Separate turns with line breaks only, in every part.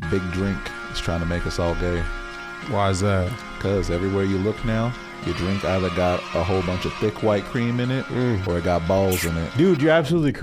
Big Drink is trying to make us all gay.
Why is that?
Because everywhere you look now, your drink either got a whole bunch of thick white cream in it or it got balls in it.
Dude, you're absolutely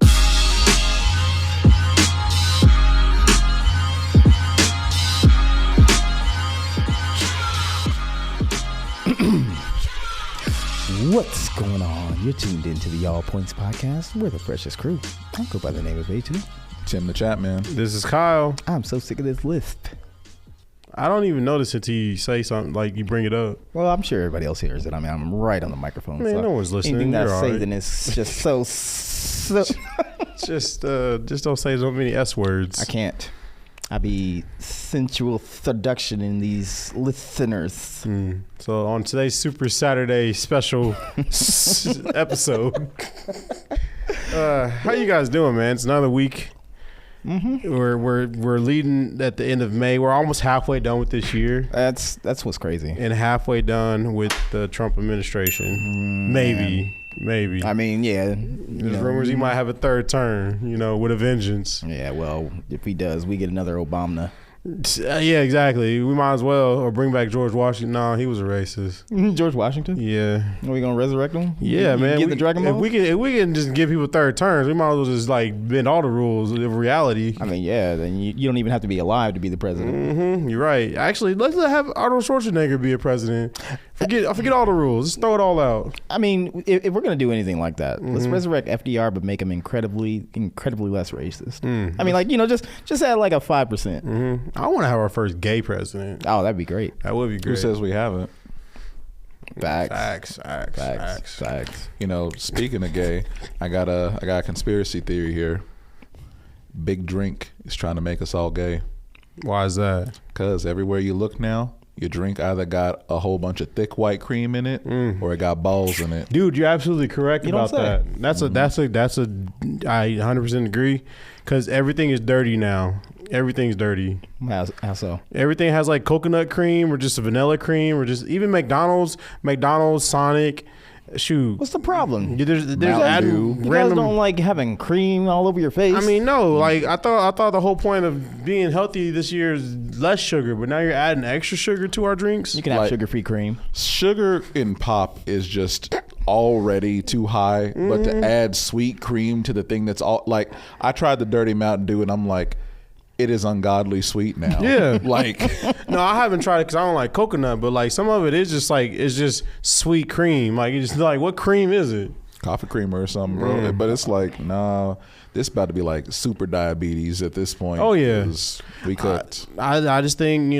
What's going on? You're tuned into the All Points Podcast. We're the Precious Crew. I go by the name of A2.
Tim the Chat Man.
This is Kyle.
I'm so sick of this list.
I don't even notice until you say something, like you bring it up.
Well, I'm sure everybody else hears it. I mean, I'm right on the microphone.
Man,
so
no one's listening.
Anything that
You're
I
all
say
right.
then is just so
Just don't say so many S words.
I can't. I be sensual seduction in these listeners.
So on today's Super Saturday special episode, how you guys doing, man? It's another week. We're leading at the end of May. We're almost halfway done with this year,
That's what's crazy.
and halfway done with the Trump administration. Maybe.
I mean, yeah.
There's rumors he might have a third term, with a vengeance.
Yeah, well, if he does, we get another Obama.
Yeah, exactly. We might as well, or bring back George Washington. No, he was a racist.
George Washington?
Yeah.
Are we going to resurrect him?
Yeah,
You
man.
Get the Dragon Ball?
If we can just give people third terms, we might as well just bend all the rules of reality.
I mean, yeah, then you don't even have to be alive to be the president.
You're right. Actually, let's have Arnold Schwarzenegger be a president. Forget all the rules. Just throw it all out.
I mean, if we're going to do anything like that, let's resurrect FDR, but make him incredibly less racist. I mean, just add like a 5%.
I want to have our first gay president.
Oh, that'd be great.
That would be
Who
great.
says we haven't?
Facts.
Facts.
Speaking of gay, I got a conspiracy theory here. Big Drink is trying to make us all gay.
Why is that?
Because everywhere you look now, your drink either got a whole bunch of thick white cream in it or it got balls in it.
Dude, you're absolutely correct
You don't
about
say.
that. I 100% agree. Because everything is dirty now. Everything's dirty.
How so?
Everything has like coconut cream or just a vanilla cream or just even McDonald's, Sonic. Shoot.
What's the problem?
There's
You
adding
guys
random.
don't like having cream all over your face?
I mean, no. Like I thought the whole point of being healthy this year is less sugar, but now you're adding extra sugar to our drinks.
you can have
like-
sugar-free cream.
Sugar in pop is just already too high, but to add sweet cream to the thing that's all like, I tried the Dirty Mountain Dew and I'm like, it is ungodly sweet now.
Yeah.
Like,
No, I haven't tried it because I don't like coconut, but like some of it is just like it's just sweet cream. Like it's just like what cream is it?
coffee creamer or something, bro. But it's like, nah, this about to be like super diabetes at this point.
Oh, yeah.
'Cause we cooked.
I just think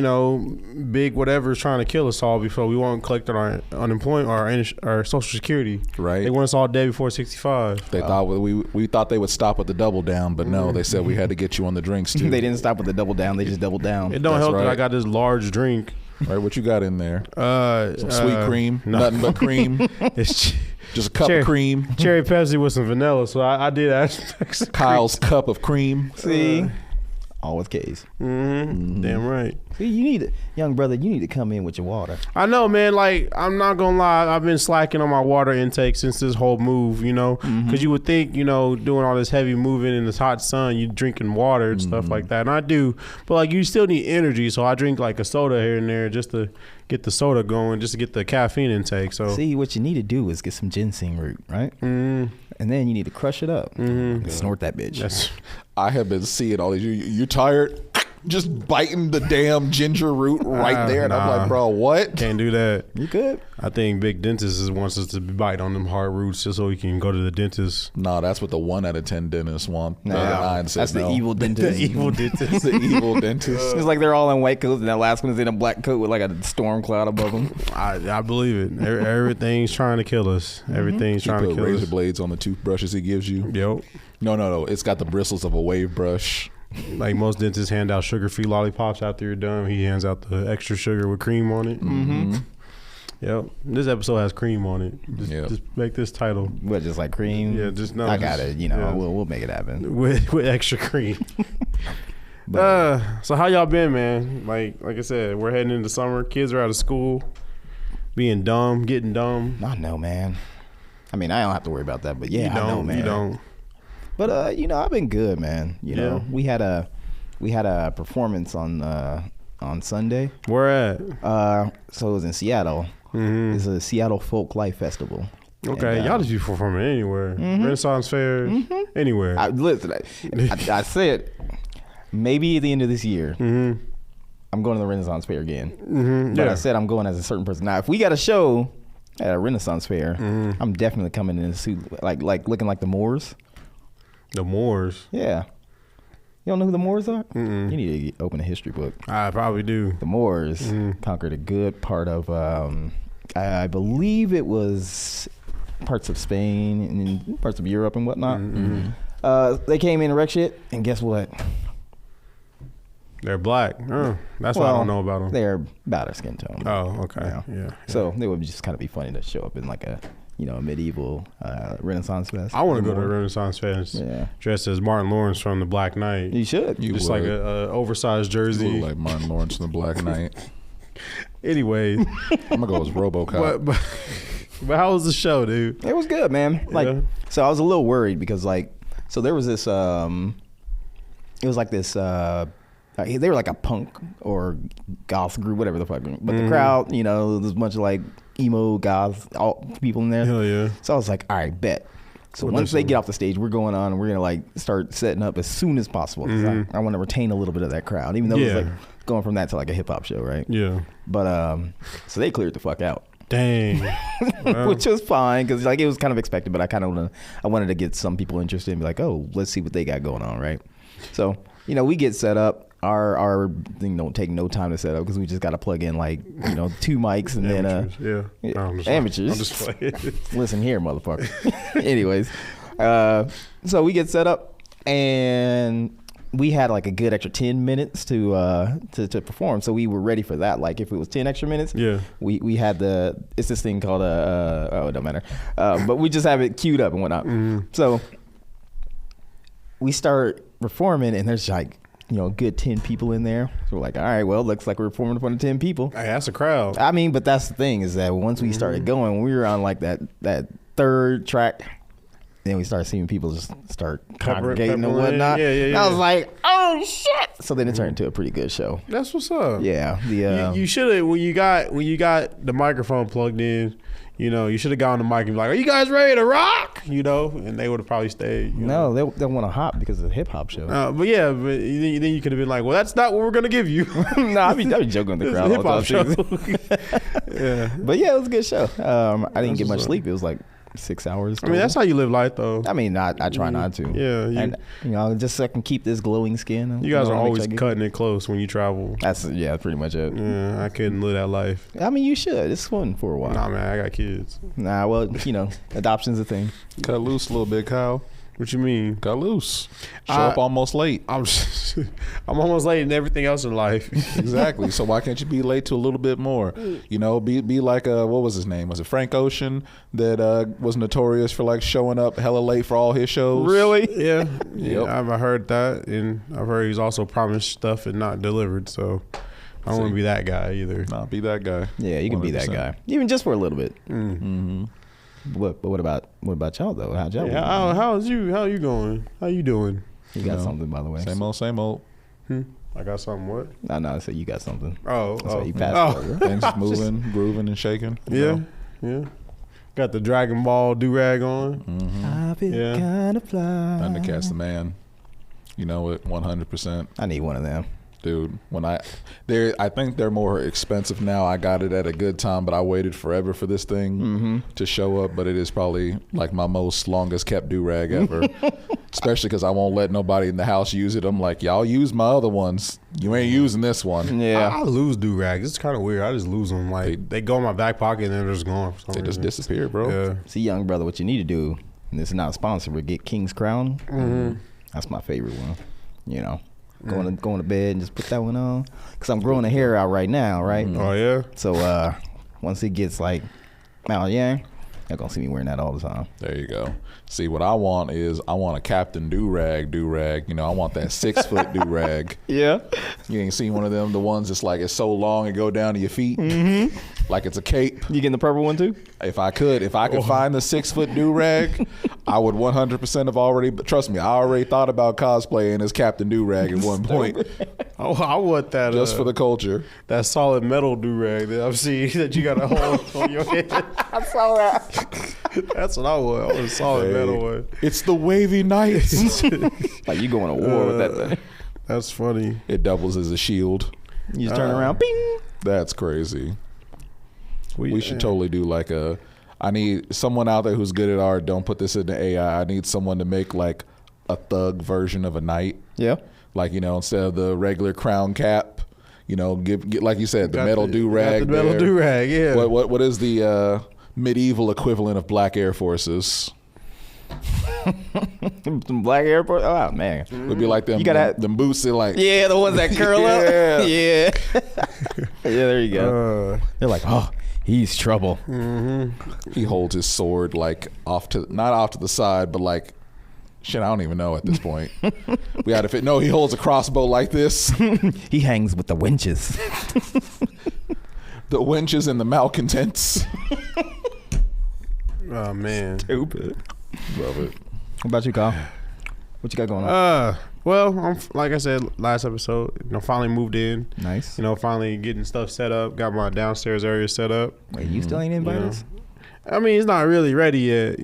big whatever is trying to kill us all before we won't collect on our unemployment or our Social Security.
Right.
They want us all dead before 65.
They thought we thought they would stop with the double down, but no, they said we had to get you on the drinks too.
They didn't stop with the double down. They just doubled down.
It don't
That's
help that I
right.
got this large drink.
Right, what you got in there?
Some
Sweet cream,
no.
nothing but cream,
It's
just a cup
Cherry-
of cream.
cherry Pepsi with some vanilla. So I did ask
Kyle's cup of cream.
See? All with K's.
Damn right.
See, young brother, you need to come in with your water.
I know, man. Like, I'm not gonna lie. I've been slacking on my water intake since this whole move. Because you would think, doing all this heavy moving in this hot sun, you drinking water and stuff like that. And I do, but like, you still need energy. So I drink like a soda here and there just to get the soda going, just to get the caffeine intake. So
See, what you need to do is get some ginseng root, right? And then you need to crush it up and snort that bitch.
that's
I have been seeing all these. You tired? Just biting the damn ginger root right there, and I'm
Nah.
like, bro, what?
can't do that.
You could.
I think Big Dentist wants us to bite on them hard roots just so we can go to the dentist.
No, that's what the 1 out of 10 dentists want. The
Nah,
other 9 said
that's the
no.
evil dentist.
dentist.
the evil dentist.
It's like they're all in white coats and that last one is in a black coat with like a storm cloud above them.
I believe it. Everything's trying to kill us. Everything's
He
trying to
put
kill
razor
us.
blades on the toothbrushes he gives you.
Yep.
No. It's got the bristles of a wave brush.
Like most dentists hand out sugar-free lollipops after you're done. He hands out the extra sugar with cream on it. Yep. This episode has cream on it. Just make this title
What, just like cream?
Yeah, just no.
I got it.
yeah.
We'll make it happen.
with extra cream. So how y'all been, man? Like I said, we're heading into summer. Kids are out of school, being dumb, getting dumb.
I know, man. I mean, I don't have to worry about that, but yeah, I know, man.
You don't.
But I've been good, man. You know, we had a we had a performance on Sunday.
Where at?
So it was in Seattle. It's a Seattle Folk Life Festival.
Okay,
And,
y'all just be performing anywhere. Renaissance fairs, anywhere.
Listen, I said maybe at the end of this year, I'm going to the Renaissance Fair again. But I said I'm going as a certain person. Now, if we got a show at a Renaissance Fair, I'm definitely coming in a suit, like looking like the Moors.
The Moors.
Yeah. You don't know who the Moors are? You need to open a history book.
I probably do.
The Moors conquered a good part of, I believe it was parts of Spain and parts of Europe and whatnot. They came in and wrecked shit, and guess what?
They're black. That's what I don't know about them.
They're about our skin tone.
Oh, okay. Yeah.
So it would just kind of be funny to show up in like a medieval Renaissance fest.
I want to go to the Renaissance Fest dressed as Martin Lawrence from The Black Knight.
You should.
Just like a oversized jersey.
You look like Martin Lawrence in The Black Knight.
Anyway.
I'm going to go as RoboCop.
But how was the show, dude?
It was good, man. Like, so I was a little worried because so there was this, it was like this, they were like a punk or goth group, whatever the fuck. But the crowd, there's a bunch of like emo goth people in there.
Hell yeah.
So I was like, all right, bet. So once they get off the stage, we're going on and we're going to like start setting up as soon as possible. 'Cause I want to retain a little bit of that crowd, even though it was like going from that to like a hip hop show, right?
Yeah.
But so they cleared the fuck out.
Dang.
Which was fine because like it was kind of expected, but I wanted to get some people interested and be like, oh, let's see what they got going on, right? So we get set up. Our thing don't take no time to set up because we just got to plug in like 2 mics and
amateurs,
then amateurs.
I'm just playing.
Listen here, motherfucker. Anyways, so we get set up and we had like a good extra 10 minutes to perform, so we were ready for that. Like if it was 10 extra minutes, we had it's this thing called it don't matter, but we just have it queued up and whatnot. So we start performing and there's like a good 10 people in there. So we're like, all right, well, looks like we're performing in front of 10 people.
Hey, that's a crowd.
I mean, but that's the thing is that once we started going, we were on like that third track. Then we started seeing people just start congregating and whatnot. Yeah. And I was like, oh shit! So then it turned into a pretty good show.
That's what's up.
Yeah.
You should have when you got the microphone plugged in. You should have gone on the mic and be like, "Are you guys ready to rock?" And they would have probably stayed.
No, they want to hop because it's a hip hop show.
But then you could have been like, "Well, that's not what we're gonna give you."
No, I'd be joking with the crowd.
Hip hop show.
But yeah, it was a good show. I didn't get much sleep. It was like 6 hours.
I mean, that's how you live life, though.
I mean, I try not to.
Yeah.
And, just so I can keep this glowing skin.
You guys are always cutting it close when you travel.
That's pretty much it.
Yeah, I couldn't live that life.
I mean, you should. It's fun for a while.
Nah, man, I got kids.
Nah, well, adoption's a thing.
Cut loose a little bit, Kyle.
What you mean?
Cut loose. Show up almost late.
I'm almost late in everything else in life.
Exactly. So why can't you be late to a little bit more? Be like what was his name? Was it Frank Ocean that was notorious for like showing up hella late for all his shows?
Really? Yeah.
Yep.
I've heard that, and I've heard he's also promised stuff and not delivered. So I don't want to be that guy either.
Nah, be that guy.
Yeah, you can 100%. Be that guy, even just for a little bit. But what about y'all though? How'd y'all?
Yeah, how you going? How you doing?
You got something, by the way.
Same old.
I got something. What?
No, I said you got something.
You
passed.
Things moving, grooving, and shaking.
Yeah. Got the Dragon Ball do-rag on.
I feel kind of fly.
Thundercats the man. You know it, 100%.
I need one of them.
Dude, I think they're more expensive now. I got it at a good time, but I waited forever for this thing to show up. But it is probably like my most longest kept do-rag ever. Especially because I won't let nobody in the house use it. I'm like, y'all use my other ones. You ain't using this one.
Yeah.
I lose do-rags. It's kind of weird. I just lose them. Like they go in my back pocket and then they're just gone. For some reason.
Just disappear, bro.
Yeah.
See, young brother, what you need to do, and this is not a sponsor, but get King's Crown. That's my favorite one. Going to bed and just put that one on because I'm growing the hair out right now, right?
Oh yeah.
So once it gets like you're gonna see me wearing that all the time.
There you go. See, what I want is a Captain do-rag. I want that 6 foot do-rag.
Yeah.
You ain't seen one of them, the ones that's like it's so long it go down to your feet. like it's a cape.
You getting the purple one too?
If I could find the 6-foot do-rag, I would 100% have already, but trust me, I already thought about cosplaying as Captain Do-Rag at one point,
Oh, I want that
just for the culture.
that solid metal do rag that I've seen that you got to hold on your head.
I saw that.
That's what I want. I want a solid metal one.
It's the Wavy Knights.
Like you going to war with that thing.
That's funny.
It doubles as a shield.
You just turn around, bing.
That's crazy. We should totally do like I need someone out there who's good at art. Don't put this into AI. I need someone to make like a thug version of a knight.
Yeah.
Like, instead of the regular crown cap, get like you said, the
Got
metal do-rag.
got the metal
there.
do-rag, yeah.
What is the medieval equivalent of black Air Forces?
Some black airport. Oh man.
Would be like them.
You gotta
them boots that like.
Yeah, the ones that curl
Yeah.
up. Yeah. Yeah, there you go. They're like, oh, he's trouble.
He holds his sword like not off to the side, but like. Shit, I don't even know at this point. We had to fit. No, he holds a crossbow like this.
He hangs with the wenches.
The wenches and the malcontents.
Oh man.
Stupid.
Love it.
What about you, Kyle? What you got going on?
Well, I'm like I said last episode, finally moved in.
Nice.
Finally getting stuff set up. Got my downstairs area set up.
Wait, you still ain't invited us?
I mean, it's not really ready yet,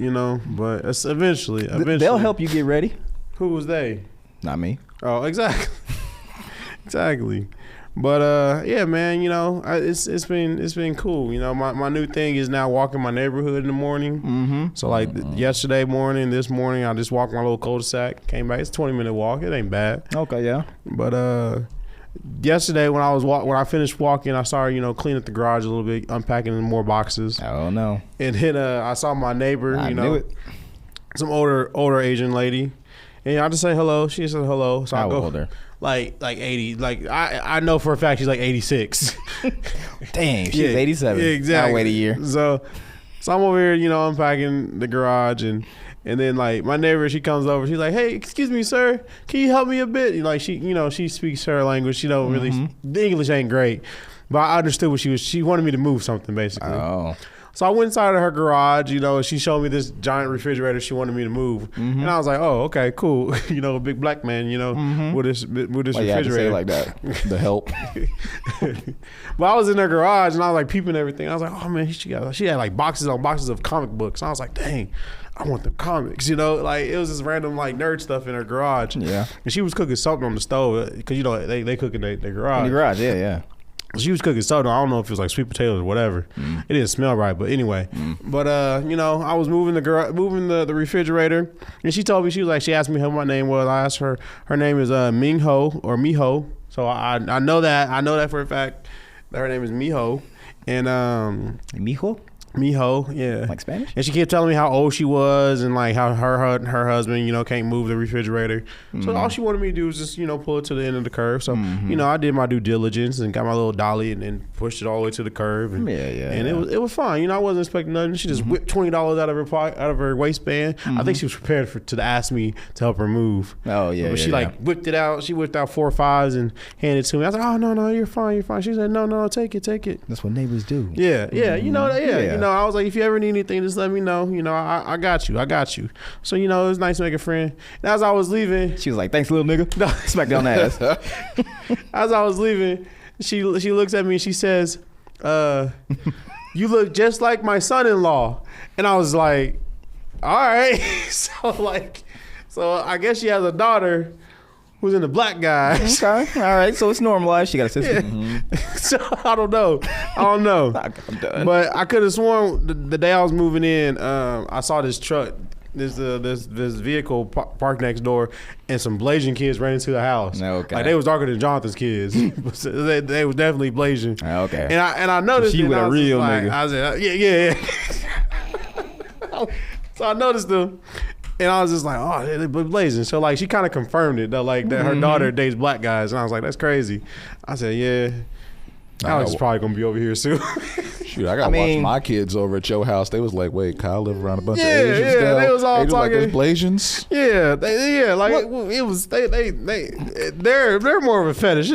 but it's eventually.
They'll help you get ready.
Who was they?
Not me.
Oh, exactly. Exactly. But yeah, man, it's been cool. My new thing is now walking my neighborhood in the morning.
Mm-hmm.
So like yesterday morning, this morning, I just walked my little cul-de-sac, came back. It's a 20-minute walk. It ain't bad.
Okay, yeah.
But yesterday when I finished walking, I started cleaning up the garage a little bit, unpacking more boxes,
Oh no.
and then I saw my neighbor.
I knew it.
Some older Asian lady, and I just say hello. She said hello. So I
How
go
old are?
like 80. Like I know for a fact she's like 86.
Dang, she's
Yeah,
87.
yeah, exactly.
I'll wait a year.
So I'm over here, unpacking the garage, and then like my neighbor, she comes over. She's like, "Hey, excuse me, sir, can you help me a bit?" Like she speaks her language. She don't really. The English ain't great, but I understood what she wanted me to move something basically.
Oh.
So I went inside of her garage, and she showed me this giant refrigerator she wanted me to move, and I was like, "Oh, okay, cool." A big black man, with this
Why you have to say
refrigerator
it like that? The help.
But I was in her garage and I was like peeping everything. I was like, oh man, she had like boxes on boxes of comic books. And I was like, dang, I want them comics. Like it was this random like nerd stuff in her garage.
Yeah.
And she was cooking something on the stove because they cook in their garage.
In the garage, yeah.
She was cooking something. I don't know if it was like sweet potatoes or whatever. It didn't smell right, but anyway. But I was moving the refrigerator, and she told me she asked me how my name was. I asked her. Her name is Ming Ho or Miho. So I know that for a fact that her name is Miho, and
Mijo?
Miho, yeah.
Like Spanish?
And she kept telling me how old she was and like how her husband, can't move the refrigerator. So all she wanted me to do was just, pull it to the end of the curve. So, I did my due diligence and got my little dolly and then pushed it all the way to the curve. And,
Yeah.
it was fine. I wasn't expecting nothing. She just whipped $20 out of her pocket, out of her waistband. I think she was prepared to ask me to help her move.
Oh, yeah.
But she whipped it out. She whipped out 4 or 5s and handed it to me. I was like, oh, no, you're fine. She said, no, take it.
That's what neighbors do.
Yeah.
Yeah.
I was like, if you ever need anything, just let me know. I got you. So, it was nice to make a friend. And as I was leaving,
She was like, thanks, little nigga. No, smack down the ass.
as I was leaving, she looks at me and she says, you look just like my son-in-law. And I was like, all right. So I guess she has a daughter who's in the black guys.
Okay. All right. So it's normalized. She got a sister.
So I don't know.
I'm done.
But I could have sworn the day I was moving in, I saw this truck, this vehicle parked next door, and some Blasian kids ran into the house.
Okay.
Like they was darker than Jonathan's kids. they was definitely Blasian.
Okay.
And I noticed.
She
it,
with
and I
a
was just
real
like,
nigga.
I said, yeah. So I noticed them. And I was just like, oh, they're blazing. So like, she kind of confirmed it that like that her daughter dates black guys, and I was like, that's crazy. I said, yeah, Alex is probably gonna be over here soon.
Shoot, I got to watch my kids over at your house. They was like, wait, Kyle live around a bunch of
Yeah,
Asians
yeah,
now?
they was all
Like
talking-
those Blasians?
Yeah, like it was. They're more of a fetish. It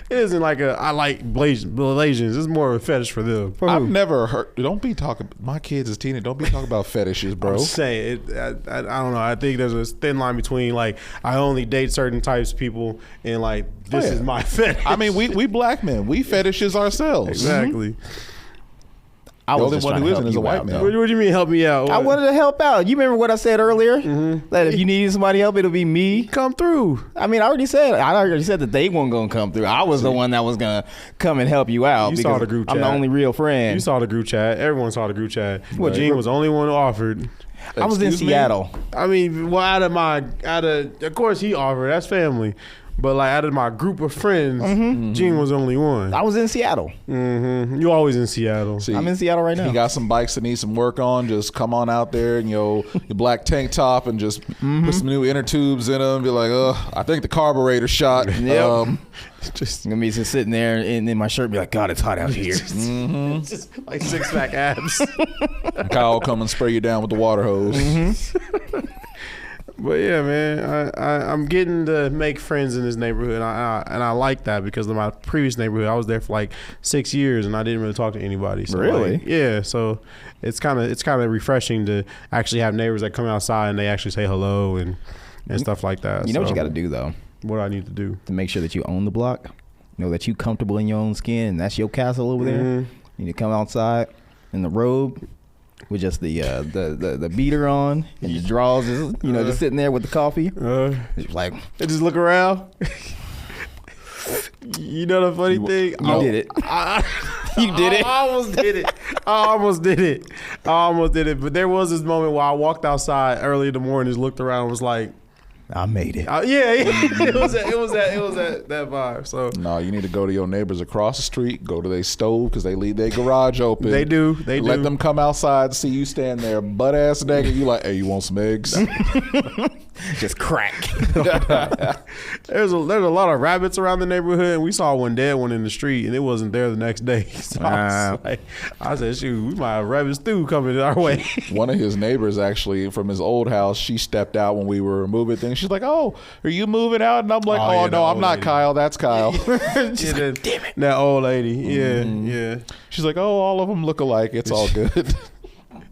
isn't like a I like Blasians. It's more of a fetish for them.
I've never heard. Don't be talking. My kids is teenage. Don't be talking about fetishes, bro.
I'm saying it. I don't know. I think there's a thin line between like I only date certain types of people and like this is my fetish.
I mean, we black men, we fetishes ourselves.
exactly.
I
The
was
only
just
one
trying
who
to
isn't
help
is a
you
white
out,
man.
though.
What do you mean help me out?
I wanted to help out. You remember what I said earlier? That if you needed somebody help, it'll be me.
come through.
I mean, I already said that they weren't gonna come through. I was the one that was gonna come and help you out.
You
because
saw the group
I'm the
chat.
only real friend.
You saw the group chat. Everyone saw the group chat.
What,
Gene was the only one who offered.
I was in
Excuse me?
Seattle.
I mean, well, of course he offered. That's family. But like out of my group of friends, Gene was the only one.
I was in Seattle.
You always in Seattle.
See,
I'm in Seattle right now.
He got some bikes that need some work on. Just come on out there in your black tank top and just put some new inner tubes in them. Be like, I think the carburetor shot.
Yep.
Just
gonna be just sitting there in my shirt, be like, God, it's hot out here.
just like 6-pack abs.
Kyle come and spray you down with the water hose.
But yeah, man, I'm getting to make friends in this neighborhood, and I like that because in my previous neighborhood, I was there for like 6 years, and I didn't really talk to anybody. So
Really?
like, yeah. So it's kind of refreshing to actually have neighbors that come outside and they actually say hello and stuff like that.
You know what
So
you got to do though,
What do I need to do?
to make sure that you own the block. You know that you comfortable in your own skin, and that's your castle over there. You need to come outside in the robe with just the beater on and your drawers, just sitting there with the coffee. It's like
I just look around. You know the funny thing?
you did it. You did it.
I almost did it. But there was this moment where I walked outside early in the morning, just looked around, and was like,
I made it.
yeah. It was that vibe. So
No, you need to go to your neighbors across the street. Go to their stove because they leave their garage open.
They do.
Let them come outside, see you stand there butt ass naked. You like, hey, you want some eggs?
Just crack.
There's a lot of rabbits around the neighborhood, and we saw one dead one in the street, and it wasn't there the next day. So I said, shoot, we might have rabbit stew coming our way.
One of his neighbors actually from his old house, she stepped out when we were moving things. She's like, oh, are you moving out? And I'm like,
Oh, yeah, the
no, I'm
old
not
lady.
Kyle. That's Kyle.
Damn it. That old lady. Yeah.
She's like, oh, all of them look alike. It's all good.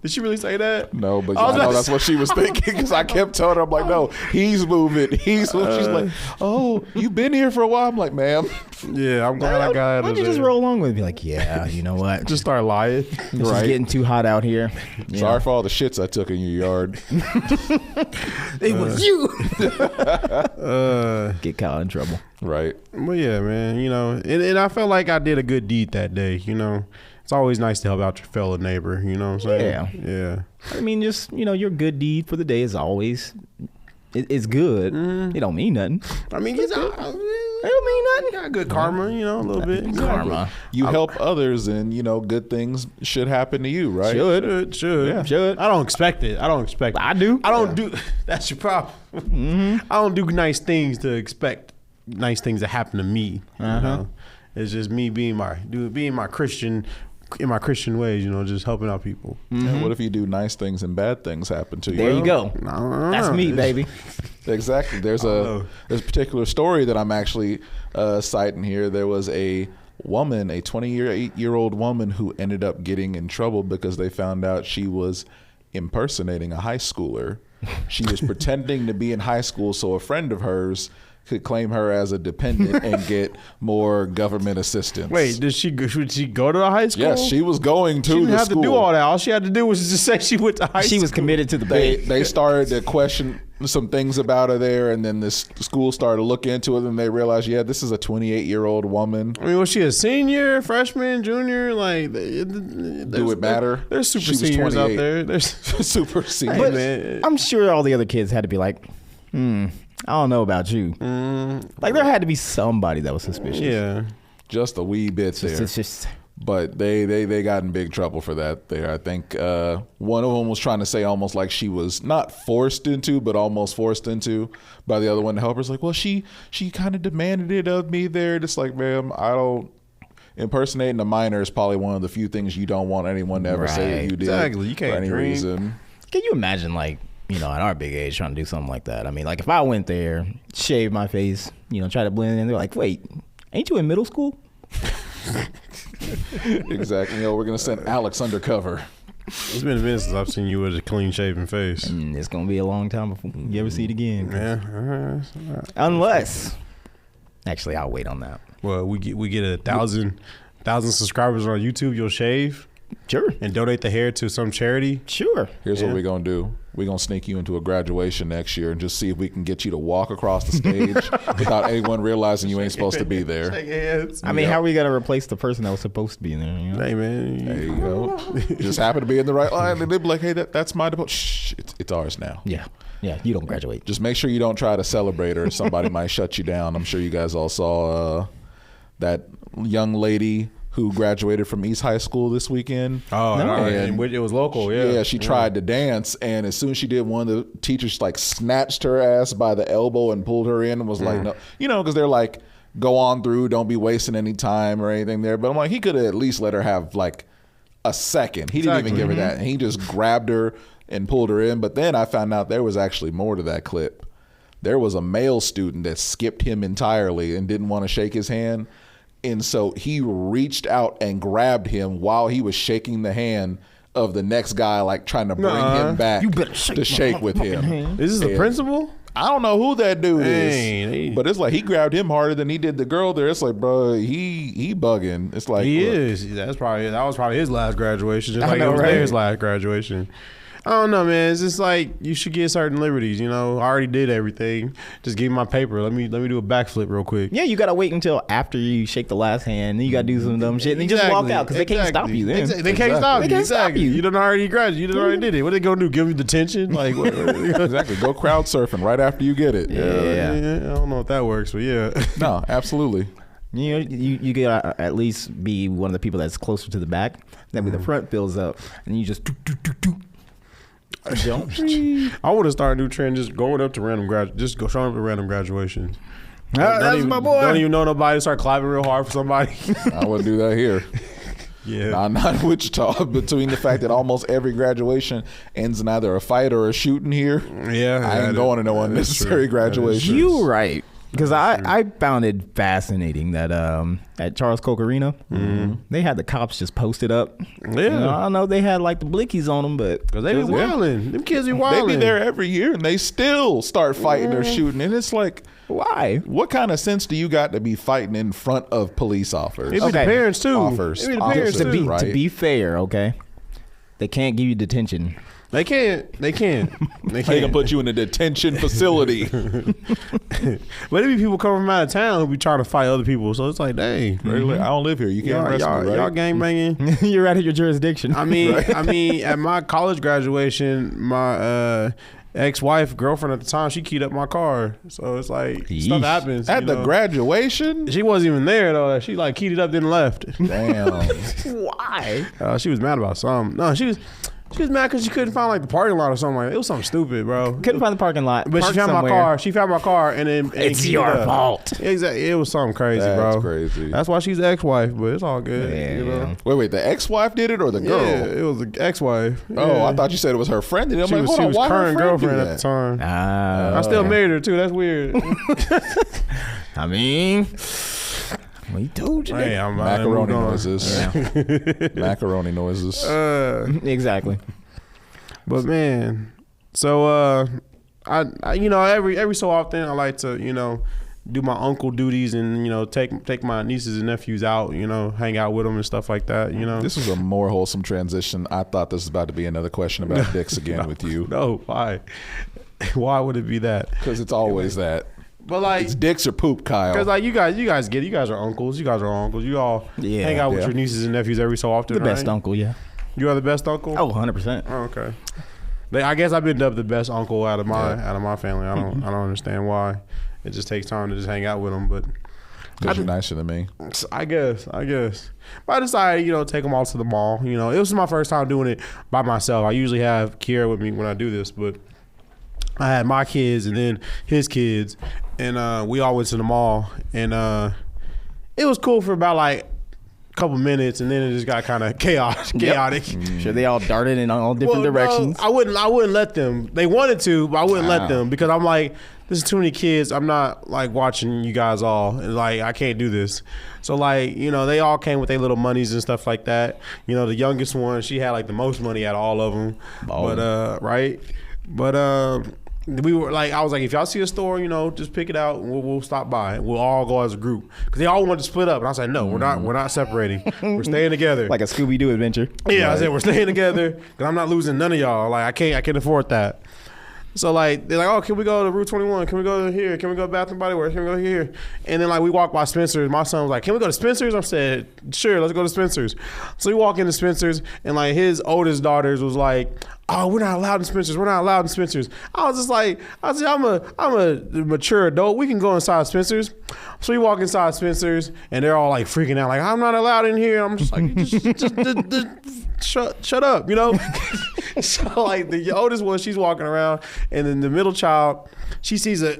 Did she really say that?
No, but
I was
I know
about to
that's what she was thinking because I kept telling her, I'm like, no, he's moving. He's moving. She's like, oh, you've been here for a while. I'm like, ma'am.
Yeah, I'm glad I got out
Why
of
don't you just
there.
roll along with it? Be like, yeah, you know what?
Just start lying.
It's just getting too hot out here.
Sorry for all the shits I took in your yard.
It was you.
Uh,
Get Kyle in trouble.
Right.
But yeah, man, and I felt like I did a good deed that day, It's always nice to help out your fellow neighbor, you know what I'm saying? Yeah.
I mean, just, your good deed for the day is always, it's good. It don't mean nothing.
I mean,
It don't mean nothing.
got good karma, a little bit.
Karma.
You help others and, good things should happen to you, right?
Should.
Yeah. Should.
I don't expect it.
I do.
I don't do. That's your problem. I don't do nice things to expect nice things to happen to me. You know? It's just me being my Christian ways. Just helping out people.
And what if you do nice things and bad things happen to you?
There you go.
No,
That's me, baby.
Exactly. There's a particular story that I'm actually citing here. There was a woman, a 28-year-old woman who ended up getting in trouble because they found out she was impersonating a high schooler. She was pretending to be in high school so a friend of hers could claim her as a dependent and get more government assistance.
Wait, should she go to the high school?
Yes, she was going to
She didn't
the
have
school.
to do all that. All she had to do was just say she went to high school.
She was committed to the bait.
They started to question some things about her there, and then this school started to look into it, and they realized, yeah, this is a 28-year-old woman.
I mean, was she a senior, freshman, junior? Like,
Do it matter?
There's super
She was
seniors out
28.
there. There's
Super senior.
Hey, man.
I'm sure all the other kids had to be like, I don't know about you. Like, there had to be somebody that was suspicious.
Yeah.
Just a wee bit there.
It's just
But they got in big trouble for that there. I think one of them was trying to say almost like she was not forced into, but almost forced into by the other one. The helper's like, well, she kind of demanded it of me there. Just like, ma'am, I don't. impersonating a minor is probably one of the few things you don't want anyone to ever say that
Right.
you did.
Exactly. You can't
for any
drink.
reason.
Can you imagine, like, at our big age trying to do something like that? I mean, like, if I went there, shaved my face, try to blend in, they're like, wait, ain't you in middle school?
Exactly. We're gonna send Alex undercover.
It's been a minute since I've seen you with a clean shaven face.
It's going to be a long time before you ever see it again.
Yeah.
Unless, actually, I'll wait on that.
Well, we get 1,000 subscribers on YouTube. You'll shave
Sure.
and donate the hair to some charity.
Sure.
Here's what we're gonna do. We're gonna sneak you into a graduation next year and just see if we can get you to walk across the stage without anyone realizing you ain't supposed to be there.
Shake hands.
I mean, how are we going to replace the person that was supposed to be in there?
Hey man,
There you go. Just happen to be in the right line, and they'd be like, "Hey, that's my department. Shh, it's ours now."
Yeah. Yeah, you don't graduate.
Just make sure you don't try to celebrate, or somebody might shut you down. I'm sure you guys all saw that young lady who graduated from East High School this weekend.
Oh,
No.
and it was local. Yeah,
she tried to dance, and as soon as she did, one of the teachers like snatched her ass by the elbow and pulled her in and was like, "No," because they're like, "Go on through, don't be wasting any time or anything there." But I'm like, he could have at least let her have like a second. He didn't even give her that, and he just grabbed her and pulled her in. But then I found out there was actually more to that clip. There was a male student that skipped him entirely and didn't want to shake his hand. And so he reached out and grabbed him while he was shaking the hand of the next guy, like trying to bring him back
You better shake
to
my
shake with him.
hand.
Is this the
And
principal?
I don't know who that dude
Dang,
is, but it's like he grabbed him harder than he did the girl there. It's like, bro, he bugging. It's like,
He
look,
is. That was probably his last graduation, just
I
like
know,
it was
right?
theirs last graduation. I don't know, man. It's just like you should get certain liberties. I already did everything. Just give me my paper. Let me do a backflip real quick.
Yeah, you got to wait until after you shake the last hand. Then you got to do some dumb shit. And then just walk out because they can't stop you then.
They can't stop
They
you.
can't stop
Exactly.
you.
You done already graduated. You done already did it. What they gonna do? Give me detention? Like what?
exactly. Go crowd surfing right after you get it.
Yeah.
I don't know if that works, but yeah.
No, absolutely.
You gotta at least be one of the people that's closer to the back. That way the front fills up, and you just jump.
I would have started a new trend, just going up to just go showing up to random graduations.
That's
even,
my boy.
Don't even know nobody. Start clapping real hard for somebody.
I wouldn't do that here.
Yeah.
Not in Wichita. Between the fact that almost every graduation ends in either a fight or a shooting here, I ain't going to no unnecessary graduation.
You right. Because I found it fascinating that at Charles Koch Arena, they had the cops just posted up.
Yeah.
I don't know they had like the blickies on them, but
Because they be wilding. Them kids be
They
wilding.
be there every year and they still start fighting or shooting. And it's like,
why?
what kind of sense do you got to be fighting in front of police officers?
It be
Okay.
the parents too.
Offers.
It be the parents
Officers.
too.
Right.
To be fair, okay, they can't give you detention.
They can't. They can't. They
They can
can't.
put you in a detention facility.
But it be people coming from out of town who be trying to fight other people. So it's like, dang,
I don't live here. You can't arrest me, right?
y'all gang banging.
You're out of your jurisdiction.
I mean, at my college graduation, my girlfriend at the time, she keyed up my car. So it's like
Yeesh.
stuff happens.
At the graduation?
she wasn't even there though. She like keyed it up, then left.
Damn.
why?
She was mad about something. No, she was mad because she couldn't find like the parking lot or something like that. It was something stupid, bro.
Couldn't find the parking lot.
But she
Parked
found
somewhere.
my car. She found my car, and then
It's
keyed
your
it up.
fault.
Exactly. It was something crazy,
That's
bro.
crazy.
That's why she's the ex-wife, but it's all good.
Yeah.
You know?
Wait, the ex-wife did it or the girl?
Yeah, it was the ex-wife.
Oh,
Yeah.
I thought you said it was her friend. I'm
She
like,
was,
hold
she
on,
was
why her
current
friend do
girlfriend at
that?
the time.
Ah,
I still married her too. That's weird.
I mean, we told you.
Hey, I'm
Macaroni
moved on.
noises. Macaroni noises.
Exactly.
But man, so I every so often I like to do my uncle duties and take my nieces and nephews out, hang out with them and stuff like that.
This is a more wholesome transition. I thought this was about to be another question about dicks again with you.
No, why? Why would it be that?
Because it's always that.
But like,
It's dicks or poop, Kyle.
because like you guys get it. You guys are uncles. You guys are uncles. You all
Yeah.
hang out with
Yeah.
your nieces and nephews every so often.
The best
right?
uncle, yeah.
You are the best uncle.
Oh, 100%.
Oh, okay. I guess I've been dubbed the best uncle out of my family. I don't understand why. It just takes time to just hang out with them, but
Because you're nicer than me.
I guess. But I decided, take them all to the mall. It was my first time doing it by myself. I usually have Kiera with me when I do this, but I had my kids and then his kids, and we all went to the mall, and it was cool for about like couple minutes, and then it just got kind of chaotic.
Sure, they all darted in all different directions.
No, I wouldn't let them. They wanted to, but I wouldn't let them because I'm like, this is too many kids. I'm not like watching you guys all. And, like, I can't do this. So like, you know, they all came with their little monies and stuff like that. You know, the youngest one, she had like the most money out of all of them. But right. But we were like, I was like, if y'all see a store, you know, just pick it out and we'll stop by. We'll all go as a group because they all wanted to split up. And I was like, no, we're not separating. We're staying together.
Like a Scooby-Doo adventure.
Yeah, right. I said we're staying together because I'm not losing none of y'all. Like I can't afford that. So like they're like, oh, can we go to Route 21? Can we go to here? Can we go to Bath and Body Works? Can we go here? And then like we walked by Spencer's. My son was like, can we go to Spencer's? I said, sure, let's go to Spencer's. So we walk into Spencer's and like his oldest daughters was like, oh, we're not allowed in Spencer's. We're not allowed in Spencer's. I was just like, I said, I'm a mature adult. We can go inside Spencer's. So we walk inside Spencer's and they're all like freaking out, like, I'm not allowed in here. I'm just like, just shut up, you know? So like the oldest one, she's walking around, and then the middle child, she sees a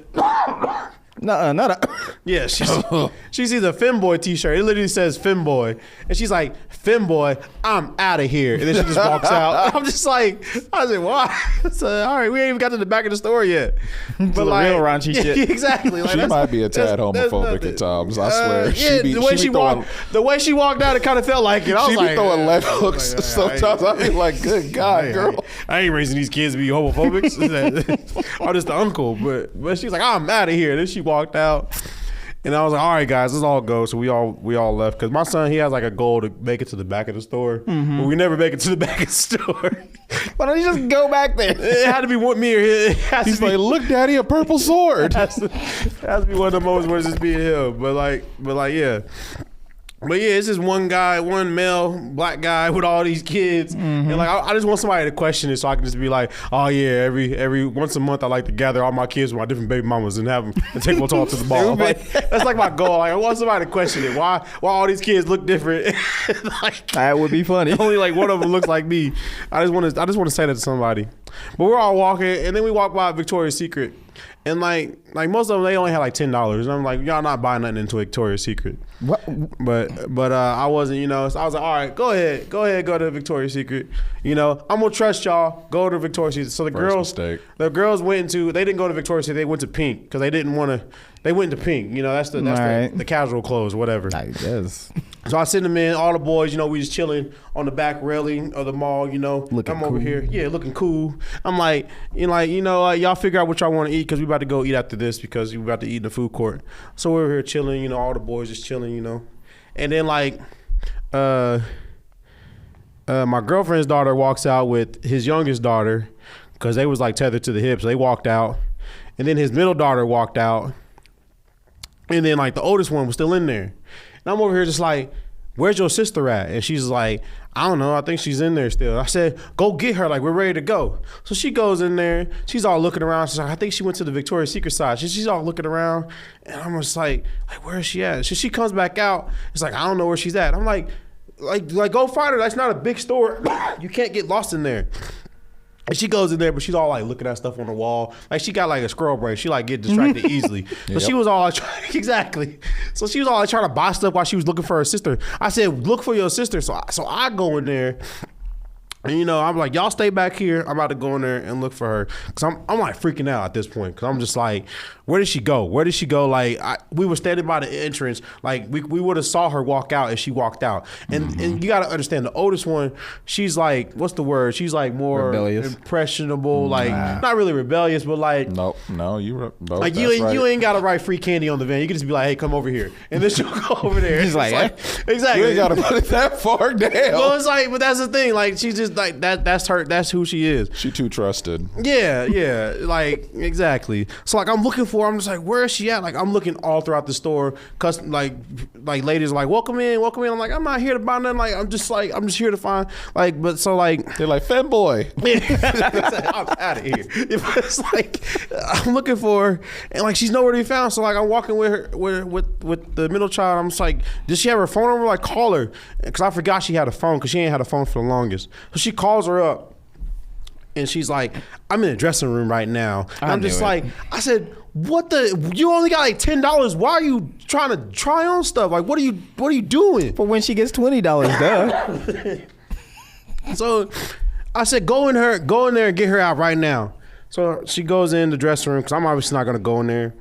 yeah, she sees a Femboy t-shirt. It literally says Femboy, and she's like, Femboy, I'm out of here. And then she just walks out. I'm just like, I said, why? So, all right, we ain't even got to the back of the store yet. But like,
real raunchy shit.
Exactly. Like,
she might be a tad homophobic at times. I swear.
Yeah, the way she walked out, it kind of felt like it. I was
she
like,
be throwing left hooks sometimes. I be like, good God, girl.
I ain't raising these kids to be homophobic. I'm just the uncle. But she's like, I'm out of here. Then she walked out. And I was like, all right, guys, let's all go. So we all left. Because my son, he has like a goal to make it to the back of the store. But we never make it to the back of the store.
Why don't you just go back there?
It had to be me or him.
He's like, look, Daddy, a purple sword.
It has to be one of the moments where it's just being him. But like, yeah. But yeah, it's just one guy, one male black guy with all these kids, and like I just want somebody to question it so I can just be like, oh yeah, every once a month I like to gather all my kids with my different baby mamas and have them and take them all to the ball. Like, that's like my goal. Like I want somebody to question it. Why all these kids look different? Like
that would be funny.
Only like one of them looks like me. I just want to say that to somebody. But we're all walking, and then we walk by Victoria's Secret. And like most of them, they only had like $10. And I'm like, y'all not buying nothing into Victoria's Secret.
What?
But I wasn't, you know. So I was like, all right, go ahead, go to Victoria's Secret. You know, I'm gonna trust y'all. Go to Victoria's Secret. So the girls went into. They didn't go to Victoria's Secret. They went to Pink because they didn't want to. They went into Pink. You know, that's the casual clothes, whatever.
I guess.
So I send them in. All the boys, you know, we just chilling on the back railing of the mall. You know, I'm over here, yeah, looking cool. I'm like, y'all figure out what y'all want to eat because we about to go eat after this because we about to eat in the food court. So we're here chilling. You know, all the boys just chilling. You know, and then like, my girlfriend's daughter walks out with his youngest daughter because they was like tethered to the hip. So they walked out, and then his middle daughter walked out. And then like the oldest one was still in there. And I'm over here just like, where's your sister at? And she's like, I don't know. I think she's in there still. I said, go get her. Like, we're ready to go. So she goes in there. She's all looking around. She's like, I think she went to the Victoria's Secret side. She's all looking around. And I'm just like, where is she at? So she comes back out. It's like, I don't know where she's at. I'm like, go find her. That's not a big store. You can't get lost in there. And she goes in there, but she's all like looking at stuff on the wall. Like she got like a squirrel brain. She like get distracted easily. So she was all like, exactly. So she was all like trying to buy stuff while she was looking for her sister. I said, look for your sister. So I go in there. And you know, I'm like, y'all stay back here. I'm about to go in there and look for her. Cause I'm like freaking out at this point. Cause I'm just like, where did she go? Where did she go? Like we were standing by the entrance. Like we would have saw her walk out if she walked out. And you gotta understand the oldest one, she's like, what's the word? She's like more
rebellious,
impressionable, like not really rebellious, but like
no, you
like you ain't gotta write free candy on the van. You can just be like, hey, come over here. And then she'll go over there.
He's like,
exactly.
You ain't gotta put it that far down.
Well, it's like, but that's the thing. Like she's just like that's her, that's who she is.
She too trusted.
Yeah, like exactly. So like I'm I'm just like, where is she at? Like I'm looking all throughout the store, like ladies are like, welcome in. I'm like, I'm not here to buy nothing. Like I'm just here to find like, but so like
they're like, femboy.
I'm out of here. It's like I'm looking for her and like she's nowhere to be found. So like I'm walking with her with the middle child. I'm just like, does she have her phone number? Like call her, because I forgot she had a phone because she ain't had a phone for the longest. So she calls her up. And she's like, I'm in the dressing room right now. And I'm just like, I said, what the? You only got like $10. Why are you trying to try on stuff? Like, what are you doing?
For when she gets $20, duh.
So I said, go in there and get her out right now. So she goes in the dressing room because I'm obviously not gonna go in there.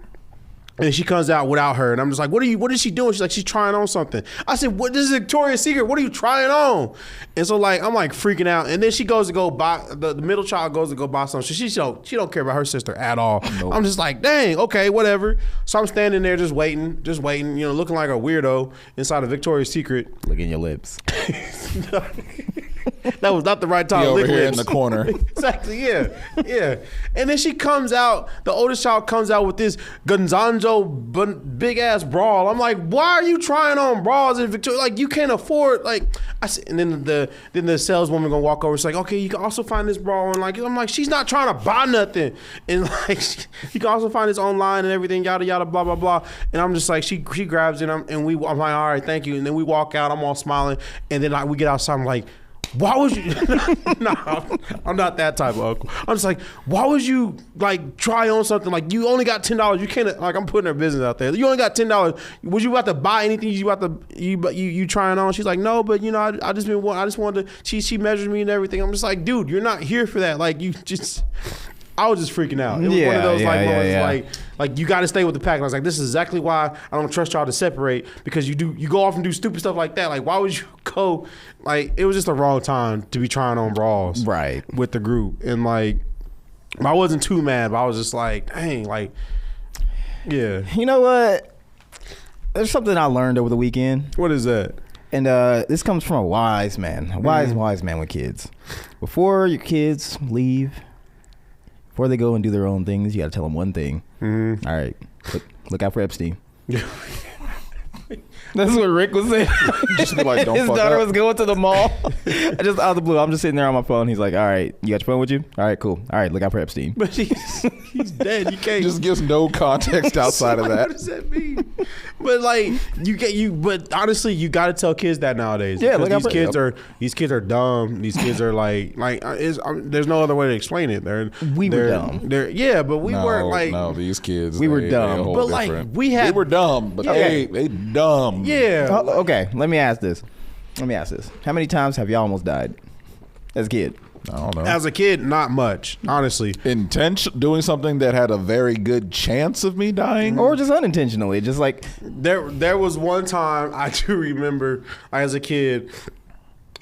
And she comes out without her, and I'm just like, what is she doing? She's like, she's trying on something. I said, what? This is Victoria's Secret. What are you trying on? And so like, I'm like freaking out. And then she goes to go buy, the middle child goes to go buy something. She don't care about her sister at all. Nope. I'm just like, dang, okay, whatever. So I'm standing there just waiting, looking like a weirdo inside of Victoria's Secret.
Licking your lips.
That was not the right time.
Over here in the corner.
Exactly, yeah. And then she comes out, the oldest child comes out with this Gonzanzo big ass brawl. I'm like, why are you trying on bras in Victoria? Like, you can't afford, like, I said, and then the saleswoman gonna walk over. She's like, okay, you can also find this bra on, like, I'm like, she's not trying to buy nothing. And like, you can also find this online and everything, yada yada, blah blah blah. And I'm just like, she grabs it, I'm like, all right, thank you. And then we walk out. I'm all smiling, and then we get outside. I'm like, why would you? No, I'm not that type of uncle. I'm just like, why would you like try on something? Like, you only got $10. You can't, like, I'm putting her business out there. You only got $10. Was you about to buy anything? You trying on? She's like, no, but I just wanted to. She measured me and everything. I'm just like, dude, you're not here for that. Like, you just. I was just freaking out. It was one of those moments like you got to stay with the pack. And I was like, this is exactly why I don't trust y'all to separate, because you go off and do stupid stuff like that. Like, why would you go? Like, it was just the wrong time to be trying on bras,
right,
with the group. And like, I wasn't too mad, but I was just like, dang, like, yeah.
You know what? There's something I learned over the weekend.
What is that?
And this comes from a wise man, wise man with kids. Before your kids leave, before they go and do their own things, you got to tell them one thing. Mm-hmm. All right, look out for Epstein. That's what Rick was saying.
Just be like, don't
his
fuck
daughter
up.
was going to the mall. Just out of the blue, I'm just sitting there on my phone. He's like, all right, you got your phone with you? All right, cool. All right, look out for Epstein.
But he's dead. You can't.
Just gives no context outside of that.
What does that mean? But like, but honestly, you got to tell kids that nowadays.
Yeah, look out
these
for
these kids are dumb. These kids are there's no other way to explain it.
We were dumb.
But we weren't like.
No, these kids.
We were dumb.
But
different.
like,
we
were dumb, but they dumb.
Yeah.
Okay, let me ask this. How many times have y'all almost died as a kid?
I don't know.
As a kid, not much, honestly.
Doing something that had a very good chance of me dying,
or just unintentionally, just like
there was one time I do remember as a kid.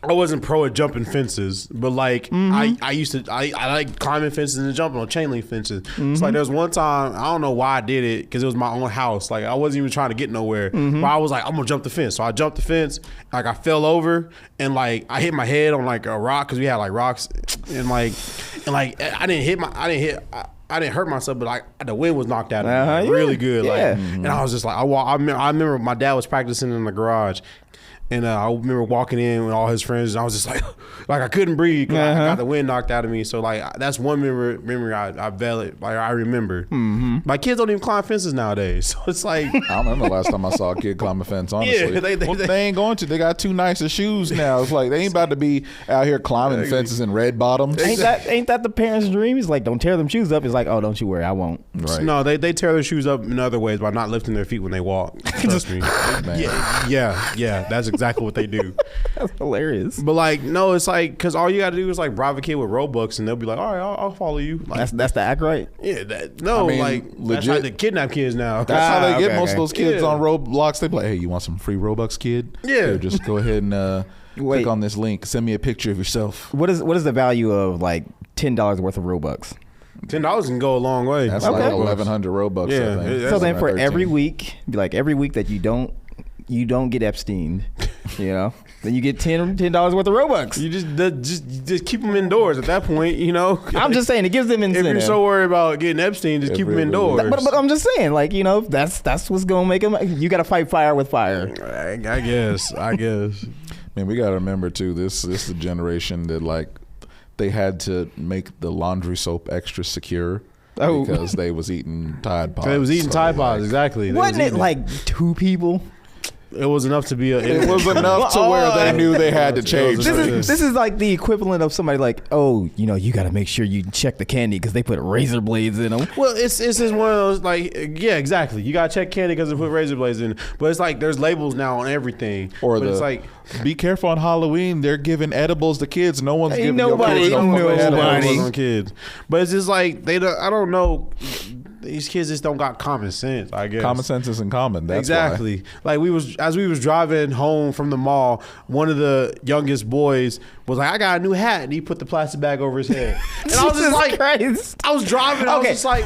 I wasn't pro at jumping fences, but like I used to I like climbing fences and jumping on chain link fences. It's like there was one time, I don't know why I did it, because it was my own house. Like, I wasn't even trying to get nowhere, but I was like, I'm gonna jump the fence. So I jumped the fence. Like, I fell over and like I hit my head on like a rock, because we had like rocks, and I didn't hurt myself, but like the wind was knocked out of me really good.
Yeah.
Like, and I was just like, I remember my dad was practicing in the garage. And I remember walking in with all his friends, and I was just like I couldn't breathe. I got the wind knocked out of me. So like, that's one memory I valid, like I remember. My kids don't even climb fences nowadays, so it's like
I don't remember the last time I saw a kid climb a fence. Honestly,
Yeah,
they ain't going to. They got too nice of shoes now. It's like they ain't about to be out here climbing fences in red bottoms.
ain't that the parents' dream? He's like, don't tear them shoes up. He's like, oh, don't you worry, I won't.
Right.
No, they tear their shoes up in other ways by not lifting their feet when they walk. Trust me. Yeah, that's exactly what they do.
That's hilarious.
But like, no, it's like, because all you got to do is like bribe a kid with Robux, and they'll be like, all right, I'll follow you. Like,
That's the act, right?
yeah,
I mean,
like
legit-
that's how they kidnap kids now.
That's how they get
okay,
most of those kids
Yeah.
on Roblox. They be like, hey, you want some free Robux, kid?
Yeah.
Here, just go ahead and
Wait.
click on this link. Send me a picture of yourself.
What is the value of like $10 worth of Robux?
$10 can go a long way.
That's
Okay.
like 1,100 Robux.
Yeah,
I think.
it-
So then for
13.
every week, be like every week that you don't get Epstein, then you get $10 worth of Robux.
You just keep them indoors at that point,
I'm just saying, it gives them
if
incentive.
you're so worried about getting Epstein, just keep them
Every
indoors.
but I'm just saying, like, that's what's gonna make them. You got to fight fire with fire.
I guess.
Man, we got to remember too. This is the generation that like they had to make the laundry soap extra secure because they was eating Tide Pods.
They was eating
So,
Tide Pods,
like,
exactly. They
Wasn't
was
it
eating
like 2 people?
It was enough to be a.
It was enough to where they knew they had to change.
This is like the equivalent of somebody like, oh, you know, you got to make sure you check the candy because they put razor blades in them.
Well, it's just one of those like, yeah, exactly. You gotta check candy because they put razor blades in. But it's like there's labels now on everything.
Or
but it's like,
be careful on Halloween. They're giving edibles to kids. No one's giving
nobody-
your kids no fucking
nobody.
edibles.
on kids. But it's just like they don't. I don't know. These kids just don't got common sense. I guess
Common sense isn't common. That's
exactly. Like as we was driving home from the mall, one of the youngest boys was like, "I got a new hat," and he put the plastic bag over his head. And I was just like,
Christ.
I was driving. I was
Okay.
just like,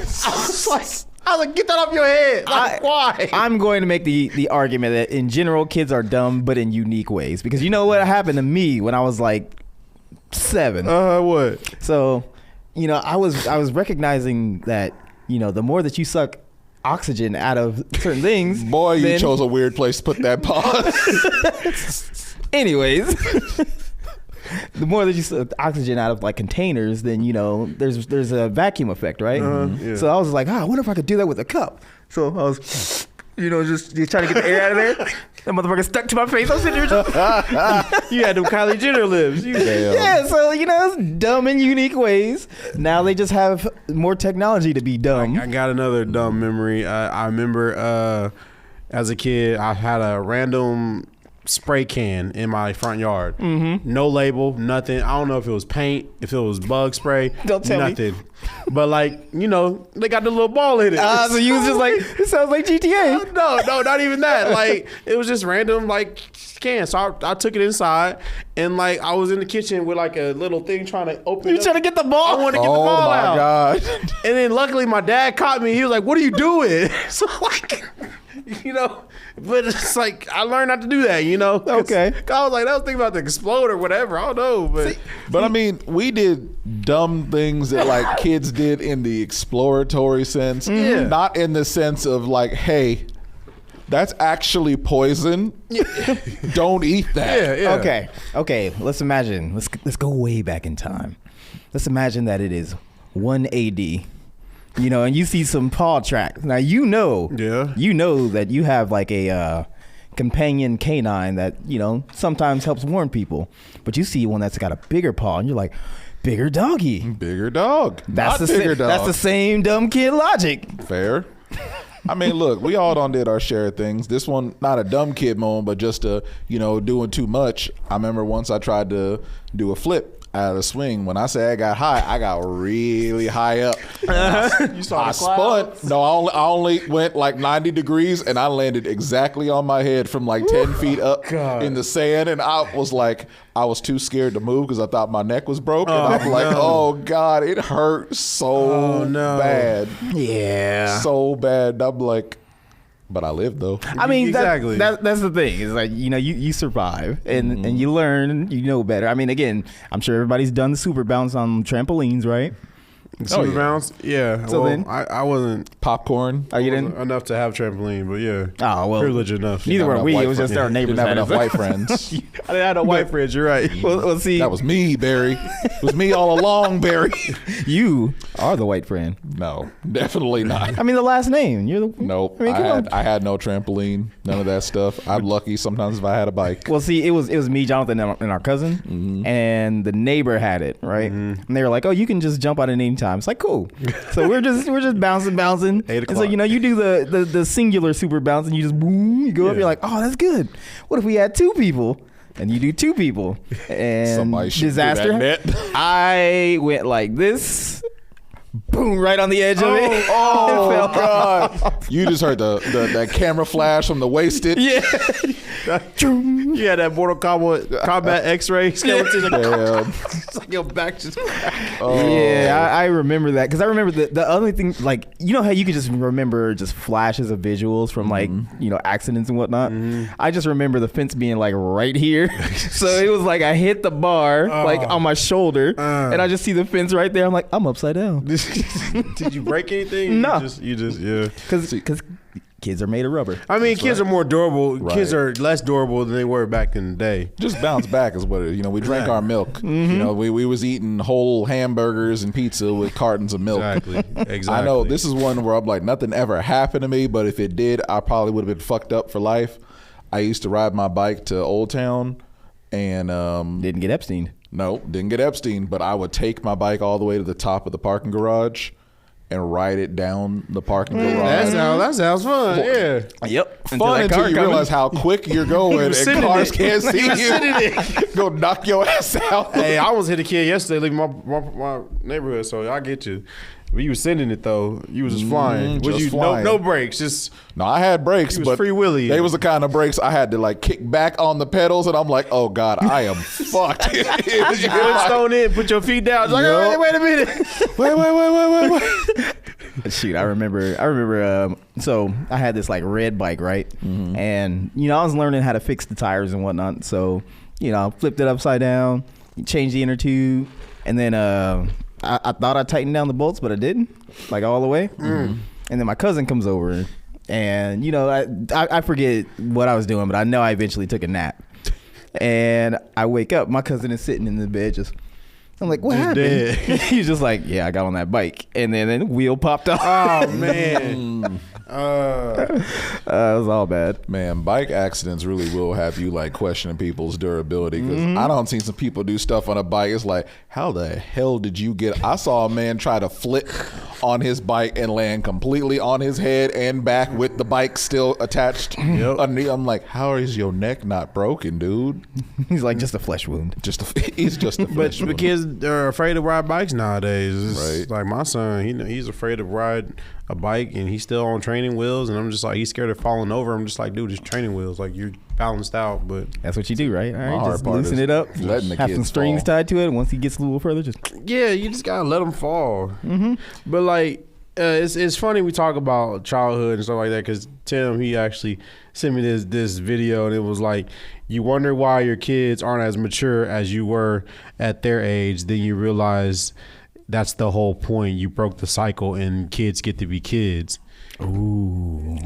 I was like, get that off your head. Like, why?
I'm going to make the argument that in general, kids are dumb, but in unique ways. Because you know what happened to me when I was like 7.
What?
So, you know, I was recognizing that, you know, the more that you suck oxygen out of certain things,
Boy, you
then-
chose a weird place to put that pause.
Anyways, the more that you suck oxygen out of like containers, then you know there's a vacuum effect, right?
Yeah.
So I was like, I wonder if I could do that with a cup. So I was, you know, just trying to get the air out of there. That motherfucker stuck to my face. I was sitting there just,
You had them Kylie Jenner lips.
yeah. So you know, it's dumb in unique ways. Now they just have more technology to be dumb.
I got another dumb memory. I remember as a kid, I had a random spray can in my front yard. Mm-hmm. No label, nothing. I don't know if it was paint, if it was bug spray.
Don't tell me.
nothing. But like, you know, they got the little ball in it.
So you was just like, it sounds like GTA.
No, not even that. Like, it was just random, like, can. So I took it inside, and like, I was in the kitchen with like a little thing trying to open
You
it up.
trying to get the ball?
I wanted to get the
Oh
ball
my
out.
God.
And then luckily my dad caught me. He was like, "What are you doing?" So like, you know, but it's like I learned not to do that, you know.
Okay.
'Cause I was like, I was thinking about to explode or whatever. I don't know, but
But I mean, we did dumb things that like kids did in the exploratory sense.
Yeah.
Not in the sense of like, hey, that's actually poison. Don't eat that.
yeah.
Okay. Let's imagine. Let's go way back in time. Let's imagine that it is 1 AD. You know, and you see some paw tracks. Now you know that you have like a companion canine that, you know, sometimes helps warn people. But you see one that's got a bigger paw, and you're like, bigger doggy.
Bigger dog.
That's
Not
the
bigger dog.
That's the same dumb kid logic.
Fair. I mean, look, we all done did our share of things. This one, not a dumb kid moment, but just you know, doing too much. I remember once I tried to do a flip out of the swing. When I say I got high, I got really high up.
You saw
I
the clouds?
spun. No, I only went like 90 degrees, and I landed exactly on my head from like 10 feet up in the sand. And I was like, I was too scared to move because I thought my neck was broken. I'm like, oh God, it hurt so bad.
Yeah.
So bad. I'm like, but I lived though.
I mean,
Exactly.
that's the thing. It's like, you know, you survive and you learn, you know better. I mean, again, I'm sure everybody's done the super bounce on trampolines, right?
Super bounce. Yeah.
So
well,
then-
I wasn't
Popcorn.
Are you didn't?
enough to have trampoline, but yeah.
Oh, well.
Privileged enough.
Neither were
enough
we.
white
It was just
friends.
our neighbors.
Didn't have
had
enough
it.
white friends.
I didn't have no white friends. You're right.
Well, see,
That was me, Barry. It was me all along, Barry.
you are the white friend.
No, definitely not.
I mean, the last name. You're the.
Nope.
I mean, come on.
I had no trampoline, none of that stuff. I'm lucky sometimes if I had a bike.
Well, see, it was me, Jonathan, and our cousin,
Mm-hmm.
and the neighbor had it, right? And they were like, "Oh, you can just jump out at any time." It's like, cool. So we're just bouncing.
8
And so
o'clock.
you know, you do the singular super bounce, and you just boom, you go up.
Yeah.
You're like, "Oh, that's good." What if we had 2 people? And you do 2 people, and
Somebody should do
disaster.
that net.
I went like this, boom, right on the edge of it.
Oh
It fell.
God! You just heard that camera flash from the wasted.
Yeah.
You had that Mortal Kombat X-ray skeleton.
Damn.
It's like your back just.
Yeah, I remember that because I remember the other thing, like, you know how you could just remember just flashes of visuals from like, you know, accidents and whatnot. I just remember the fence being like right here, so it was like I hit the bar like on my shoulder, and I just see the fence right there. I'm like, I'm upside down
Did you break anything?
No.
You just yeah.
because kids are made of rubber.
I mean, kids are more durable.
Right.
Kids are less durable than they were back in the day.
Just bounce back is what it is. You know, we drank our milk. You know, we was eating whole hamburgers and pizza with cartons of milk.
Exactly.
I know this is one where I'm like, nothing ever happened to me, but if it did, I probably would have been fucked up for life. I used to ride my bike to Old Town, and
Didn't get Epstein.
no, didn't get Epstein, but I would take my bike all the way to the top of the parking garage and ride it down the parking garage.
That sounds fun. Yeah.
Yep.
Fun until you realize how quick you're going and
sitting
cars
in it.
can't see
was sitting
you. Go knock your ass out.
Hey, I almost hit a kid yesterday leaving my neighborhood, so I get you. But you was sending it though. You was just flying. Was
just
you
flying.
no brakes? Just
No, I had brakes,
was
but
Free Willy.
they was the kind of brakes I had to like kick back on the pedals, and I'm like, oh God, I am fucked.
Flintstone in, put your feet down. It's like,
Yup.
all right, wait a minute.
wait.
Shoot, I remember. So I had this like red bike, right? And I was learning how to fix the tires and whatnot. So I flipped it upside down, changed the inner tube, and then I thought I tightened down the bolts, but I didn't, like all the way. And then my cousin comes over, and I forget what I was doing, but I know I eventually took a nap. And I wake up, my cousin is sitting in the bed just. I'm like, what happened?
dead.
He's just like, yeah, I got on that bike, and then the wheel popped off.
Oh man.
It was all bad.
Man, bike accidents really will have you like questioning people's durability, because I don't see some people do stuff on a bike. It's like, how the hell did you get? I saw a man try to flip on his bike and land completely on his head and back with the bike still attached underneath. I'm like, how is your neck not broken, dude?
He's like, just a flesh wound.
He's just a
But
flesh
the
wound.
kids are afraid to ride bikes nowadays. It's
Right.
like my son, he's afraid to ride a bike, and he's still on training wheels, and I'm just like, he's scared of falling over. I'm just like, dude, it's training wheels. Like, you're balanced out, but
That's what you do, right? All right,
hard
just
part
loosen
is
it up.
letting the
Have some
kids
strings
fall.
tied to it. And once he gets a little further, just
yeah, you just gotta let them fall. But like, it's funny we talk about childhood and stuff like that, because Tim, he actually sent me this video, and it was like, you wonder why your kids aren't as mature as you were at their age. Then you realize that's the whole point. You broke the cycle, and kids get to be kids.
ooh.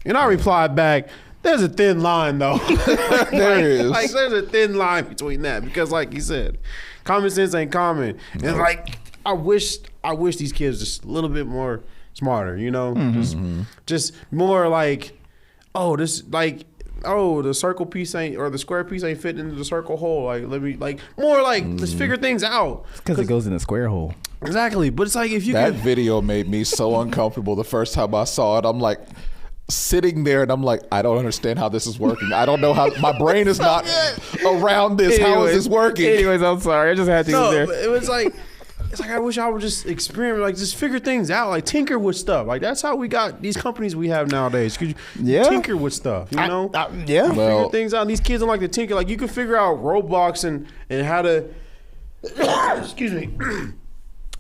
And I replied back, there's a thin line though.
There is.
Like, there's a thin line between that, because like you said, common sense ain't common. And like, I wish these kids just a little bit more smarter, just more like, the circle piece ain't, or the square piece ain't fitting into the circle hole. Like, let me, like, more like, let's figure things out.
Because it goes in a square hole.
Exactly. But it's like, if you
That
can,
video made me so uncomfortable the first time I saw it. I'm like sitting there, and I'm like, I don't understand how this is working. I don't know how, my brain is not around this. How is this working?
Anyways, I'm sorry. I just had to go
no,
there.
it was like, it's like, I wish I would just experiment, like, just figure things out, like tinker with stuff. Like, that's how we got these companies we have nowadays. 'Cause you
Yeah.
tinker with stuff,
Yeah.
figure
Well,
things out. These kids don't like to tinker. Like, you can figure out Roblox and how to, excuse me,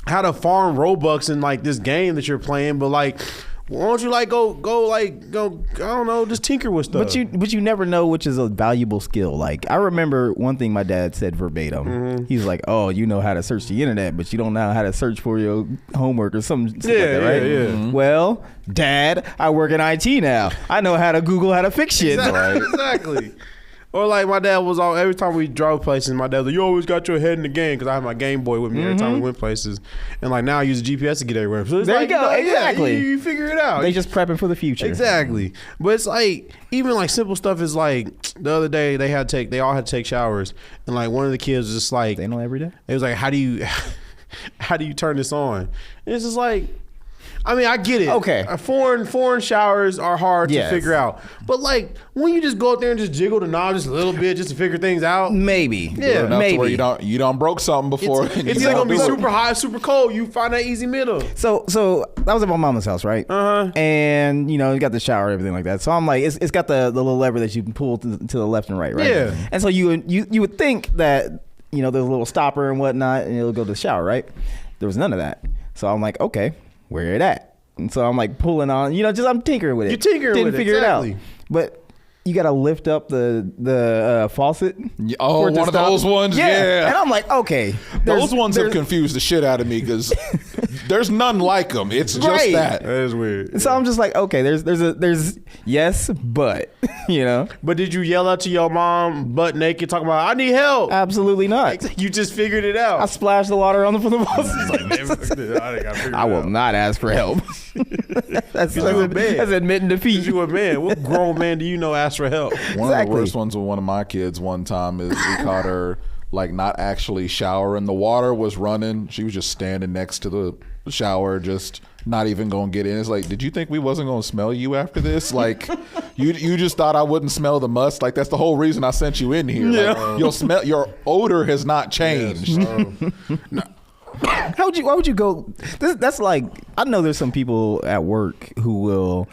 how to farm Robux in like this game that you're playing. But like, why don't you like go I don't know, just tinker with stuff.
But you never know which is a valuable skill. Like, I remember one thing my dad said verbatim. He's like, "Oh, you know how to search the internet, but you don't know how to search for your homework or something like that, right?"
Yeah.
Well, Dad, I work in IT now. I know how to Google how to fix shit.
Exactly. Or like, my dad was all, every time we drove places, my dad was like, you always got your head in the game, because I had my Game Boy with me every time we went places. And like, now I use the GPS to get everywhere. So it's
There
like,
you go. Exactly.
you figure it out.
They just prepping for the future.
Exactly. But it's like, even like simple stuff is like, the other day they all had to take showers, and like one of the kids was just like,
They know every day.
it was like, how do you turn this on? And it's just like, I mean, I get it.
Okay.
Foreign showers are hard
Yes.
to figure out. But like, when you just go out there and just jiggle the knob just a little bit just to figure things out,
Maybe.
Yeah.
enough to where
Maybe.
you don't broke something before.
it's
and
either
you
gonna
don't
be
do it.
super hot, super cold. You find that easy middle.
So that was at my mama's house, right? And you got the shower and everything like that. So I'm like, it's got the little lever that you can pull to the left and right, right?
Yeah.
And so you would think that there's a little stopper and whatnot, and it'll go to the shower, right? There was none of that. So I'm like, okay, where it at? And so I'm like pulling on, I'm tinkering with it.
You're tinkering
Didn't
with it,
figure
exactly.
it out. But you got to lift up the faucet.
Oh,
for it to
one of
stop.
those ones? Yeah.
And I'm like, okay.
Those ones have
there's-
confused the shit out of me, because there's none like them. It's just
Right.
that.
That is weird.
So I'm just like, okay, there's yes, but
But did you yell out to your mom butt naked talking about, I need help?
absolutely not.
You just figured it out.
I splashed the water on the faucet. I will not ask for help. That's
you a man.
That's admitting defeat.
You a man. What grown man do you know ask for help?
One of the worst ones with one of my kids one time is we caught her like not actually showering. The water was running. She was just standing next to the shower, just not even gonna get in. It's like, did you think we wasn't gonna smell you after this? Like, you just thought I wouldn't smell the must. Like, that's the whole reason I sent you in here. Like, you'll smell. Your odor has not changed.
Yes,
Why would you go? That's like, I know there's some people at work who will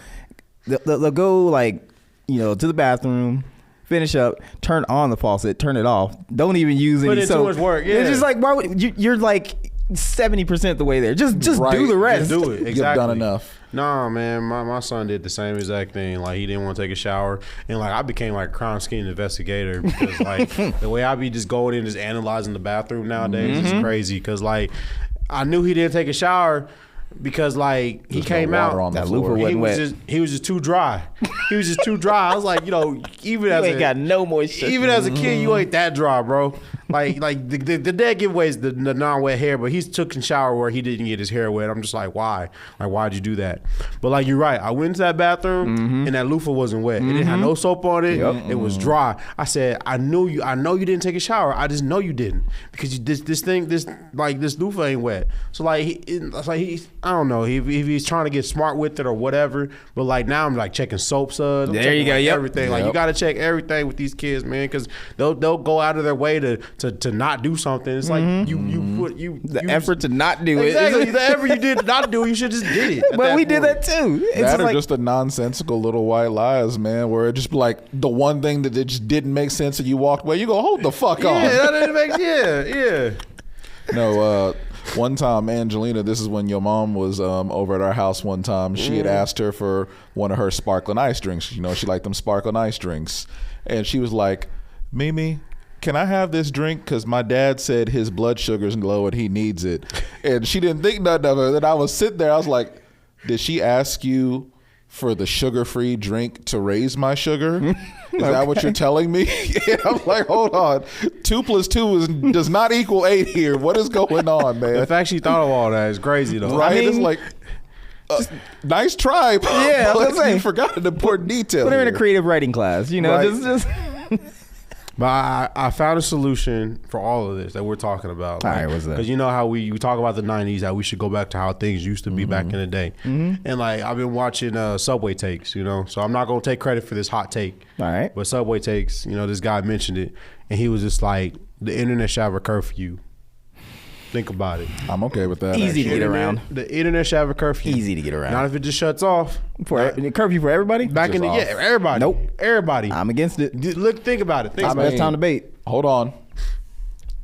they'll go like, to the bathroom, finish up, turn on the faucet, turn it off, don't even use any soap.
Too much work. Yeah,
it's just like, why would you're like 70% the way there. Just
Right.
do the rest.
Just do it. Exactly.
You've done enough.
Nah, man, my son did the same exact thing. Like, he didn't want to take a shower, and like I became like a crime scene investigator because like the way I be just going in, just analyzing the bathroom nowadays is crazy. Because like I knew he didn't take a shower because like he
There's
came
no
out
water on the
That
floor.
loofah
he
wasn't
was
wet.
just he was just too dry. He was just too dry. I was like, even
You
as
ain't got no moisture.
even as a kid, you ain't that dry, bro. Like the dad giveaways the non-wet hair, but he's took a shower where he didn't get his hair wet. I'm just like, why? Like, why'd you do that? But like, you're right. I went into that bathroom and that loofah wasn't wet. It didn't have no soap on it. It was dry. I said, I know you didn't take a shower. I just know you didn't because this loofah ain't wet. So like, I don't know if he's trying to get smart with it or whatever. But like now I'm like checking soap suds. I'm
There you
checking,
go,
like,
yep.
everything. Like, you got to check everything with these kids, man, because they'll go out of their way to not do something. It's like
The effort to not do
exactly
it.
the effort you did not do, you should just did it. at
But we
point.
did that too. It's
That or
like,
just the nonsensical little white lies, man, where it just be like the one thing that it just didn't make sense and you walked away. You go, hold the fuck on.
Yeah, that didn't make yeah.
No, one time, Angelina, this is when your mom was over at our house one time. She had asked her for one of her sparkling ice drinks. She liked them sparkling ice drinks. And she was like, Mimi, can I have this drink? Because my dad said his blood sugar's low and he needs it. And she didn't think nothing of it. And I was sitting there, I was like, did she ask you for the sugar-free drink to raise my sugar? Is that what you're telling me? And I'm like, hold on. 2 + 2 does not equal 8 here. What is going on, man?
The fact she thought of all that is crazy though.
Right?
I mean,
it's like, nice try.
Yeah, I was
but
gonna say.
you forgot an important detail.
put her in a
here.
creative writing class,
Right.
just
But I found a solution for all of this that we're talking about.
All right, what's that?
Because you know how we talk about the 90s, how we should go back to how things used to be back in the day. And like, I've been watching Subway Takes, so I'm not going to take credit for this hot take.
All right.
But Subway Takes, this guy mentioned it, and he was just like, the internet should have a curfew. Think about it.
I'm okay with that.
Easy to
actually.
get around.
The internet should have a curfew.
Easy to get around.
Not if it just shuts off.
Curfew for everybody?
Back in the
Just off.
everybody.
Nope.
Everybody.
I'm against it.
Look, think about it. Think
I
about
Best
it.
time to debate.
Hold on.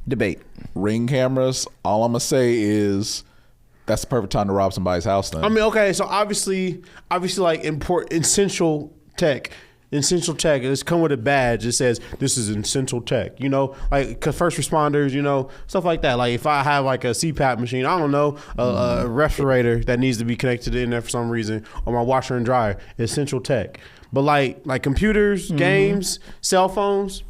Debate.
Ring cameras. All I'm going to say is that's the perfect time to rob somebody's house then.
I mean, okay, so obviously, like essential tech. Essential tech. It's come with a badge that says this is essential tech. Like 'cause first responders. Stuff like that. Like if I have like a CPAP machine, I don't know, a refrigerator that needs to be connected to the internet for some reason, or my washer and dryer. Essential tech. But like computers, games, cell phones,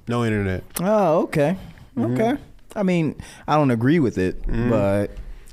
no internet.
Oh, okay. Okay. I mean, I don't agree with it, but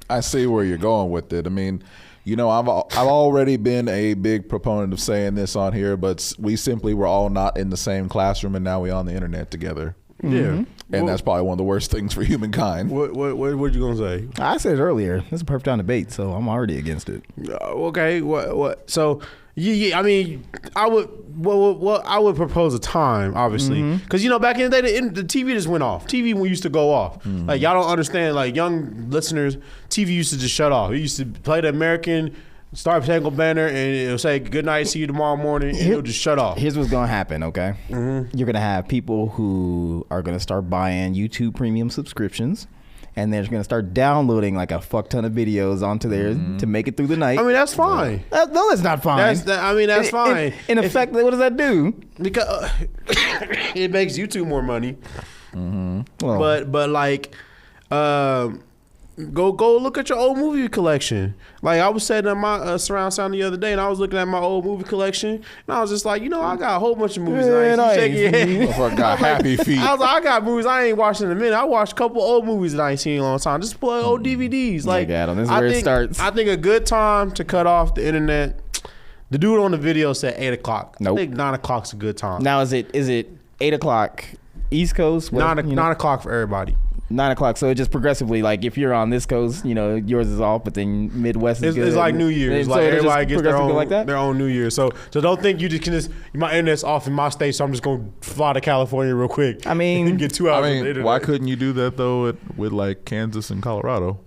I see where you're going with it. I mean, I've already been a big proponent of saying this on here, but we simply were all not in the same classroom, and now we're on the internet together.
Yeah.
And that's probably one of the worst things for humankind.
What you gonna say?
I said earlier, this is a perfect time to debate, so I'm already against it.
Okay, what? So, yeah. I mean, I would propose a time, obviously, because back in the day, the TV just went off. TV used to go off. Like y'all don't understand. Like young listeners, TV used to just shut off. It used to play the American Star Spangled Banner, and it'll say good night, see you tomorrow morning, and it'll just shut off.
Here's what's going to happen, okay? You're going to have people who are going to start buying YouTube premium subscriptions, and they're going to start downloading like a fuck ton of videos onto there to make it through the night.
I mean, that's fine.
No, that's not fine.
That's fine.
In effect, what does that do?
Because it makes YouTube more money.
Well,
But like, Go look at your old movie collection. Like I was sitting at my surround sound the other day, and I was looking at my old movie collection, and I was just like, I got a whole bunch of movies.
Man,
I ain't shaking your head.
Motherfucker got happy feet.
I was like, I got movies I ain't watched in a minute. I watched a couple old movies that I ain't seen in a long time. Just plug old DVDs. Like,
Adam, this is where it starts.
I think a good time to cut off the internet. The dude on the video said 8 o'clock.
Nope.
I think 9 o'clock's a good time.
Now is it 8 o'clock East Coast?
9 o'clock for everybody.
9 o'clock. So it just progressively, like if you're on this coast, yours is off, but then Midwest is good.
It's like New Year's.
So
Like
it just
everybody gets their
progressively
own,
like that?
their own New Year. So don't think you just can my internet's off in my state, so I'm just gonna fly to California real quick.
I mean-
and get 2 hours
I
of
mean,
internet.
why couldn't you do that though with like Kansas and Colorado?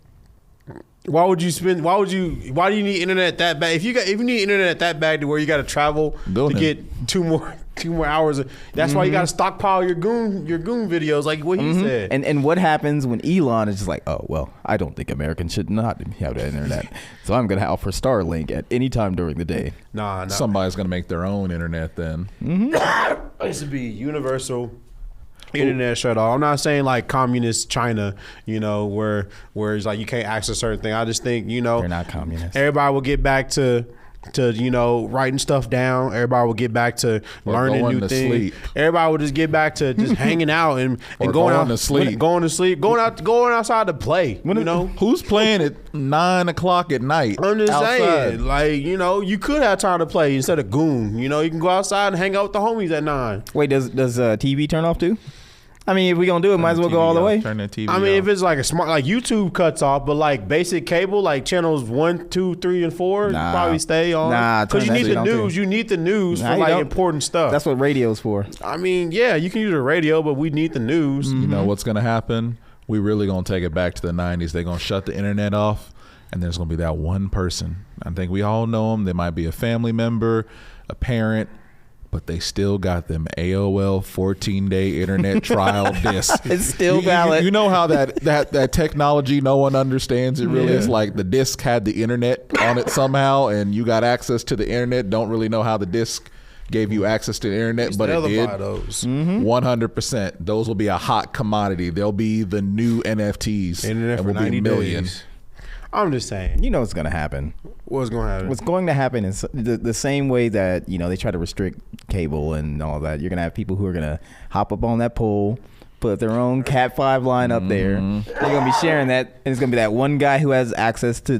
Why do you need internet that bad? If you need internet that bad to where you got to travel
Go
to
then.
get two more hours, that's why you got to stockpile your goon videos, like what he said.
And what happens when Elon is just like, oh, well, I don't think Americans should not have the internet. So I'm going to offer Starlink at any time during the day.
Nah.
Somebody's gonna make their own internet then.
It used to be universal internet shut off. I'm not saying like communist China, where it's like you can't access certain thing. I just think,
They're not communists.
everybody will get back to writing stuff down. Everybody will get back to
Or
learning
going
new
to
things.
sleep.
Everybody will just get back to just hanging out and
Or
going
going
out
to sleep.
going outside to play.
Who's playing at 9 o'clock at night?
I'm just
outside?
saying, like, you could have time to play instead of goon. You can go outside and hang out with the homies at 9.
Wait, does TV turn off too? I mean, if we're going to do it, might as well go all the way.
Turn that TV
I mean,
off.
if it's like a smart, like YouTube cuts off, but like basic cable, like channels 1, 2, 3, and 4,
Nah.
probably stay on.
Nah,
because you
turn that
need
shit
the
on, too.
news. You need the news
Nah,
for
you
like
don't.
important stuff.
That's what radio's for.
I mean, yeah, you can use the radio, but we need the news.
You know what's gonna happen? We really gonna take it back to the 90s. They're gonna shut the internet off, and there's gonna be that one person. I think we all know them. They might be a family member, a parent, but they still got them AOL 14-day internet trial disc.
It's still valid.
You know how that technology, no one understands it really.
Yeah.
It's like the disc had the internet on it somehow, and you got access to the internet. Don't really know how the disc gave you access to the internet, but it did.
Those.
100%. Those will be a hot commodity. They'll be the new NFTs.
Internet
and
for
will
90
be millions.
days. I'm just saying.
You know what's going to happen.
What's going to happen?
What's going to happen is the same way that, they try to restrict cable and all that. You're going to have people who are going to hop up on that pole, put their own Cat 5 line up there. They're going to be sharing that. And it's going to be that one guy who has access to,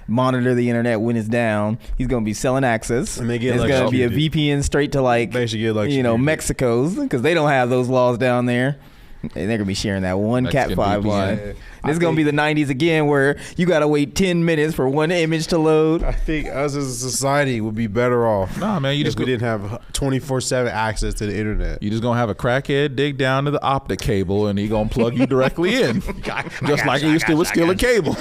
monitor the internet when it's down. He's going to be selling access.
And they get
It's going to be a
electrocuted.
VPN straight to
They should get electrocuted.
Mexico's, because they don't have those laws down there. And they're going to be sharing that one Cat
Mexican
5
VPN.
line.
Yeah.
It's going to be the 90s again, where you got to wait 10 minutes for one image to load.
I think us as a society would be better off.
Nah, man, you
if
just
we
go-
didn't have 24/7 access to the internet.
You just gonna have a crackhead dig down to the optic cable, and he gonna plug you directly in, just like he used to with Skillet Cable.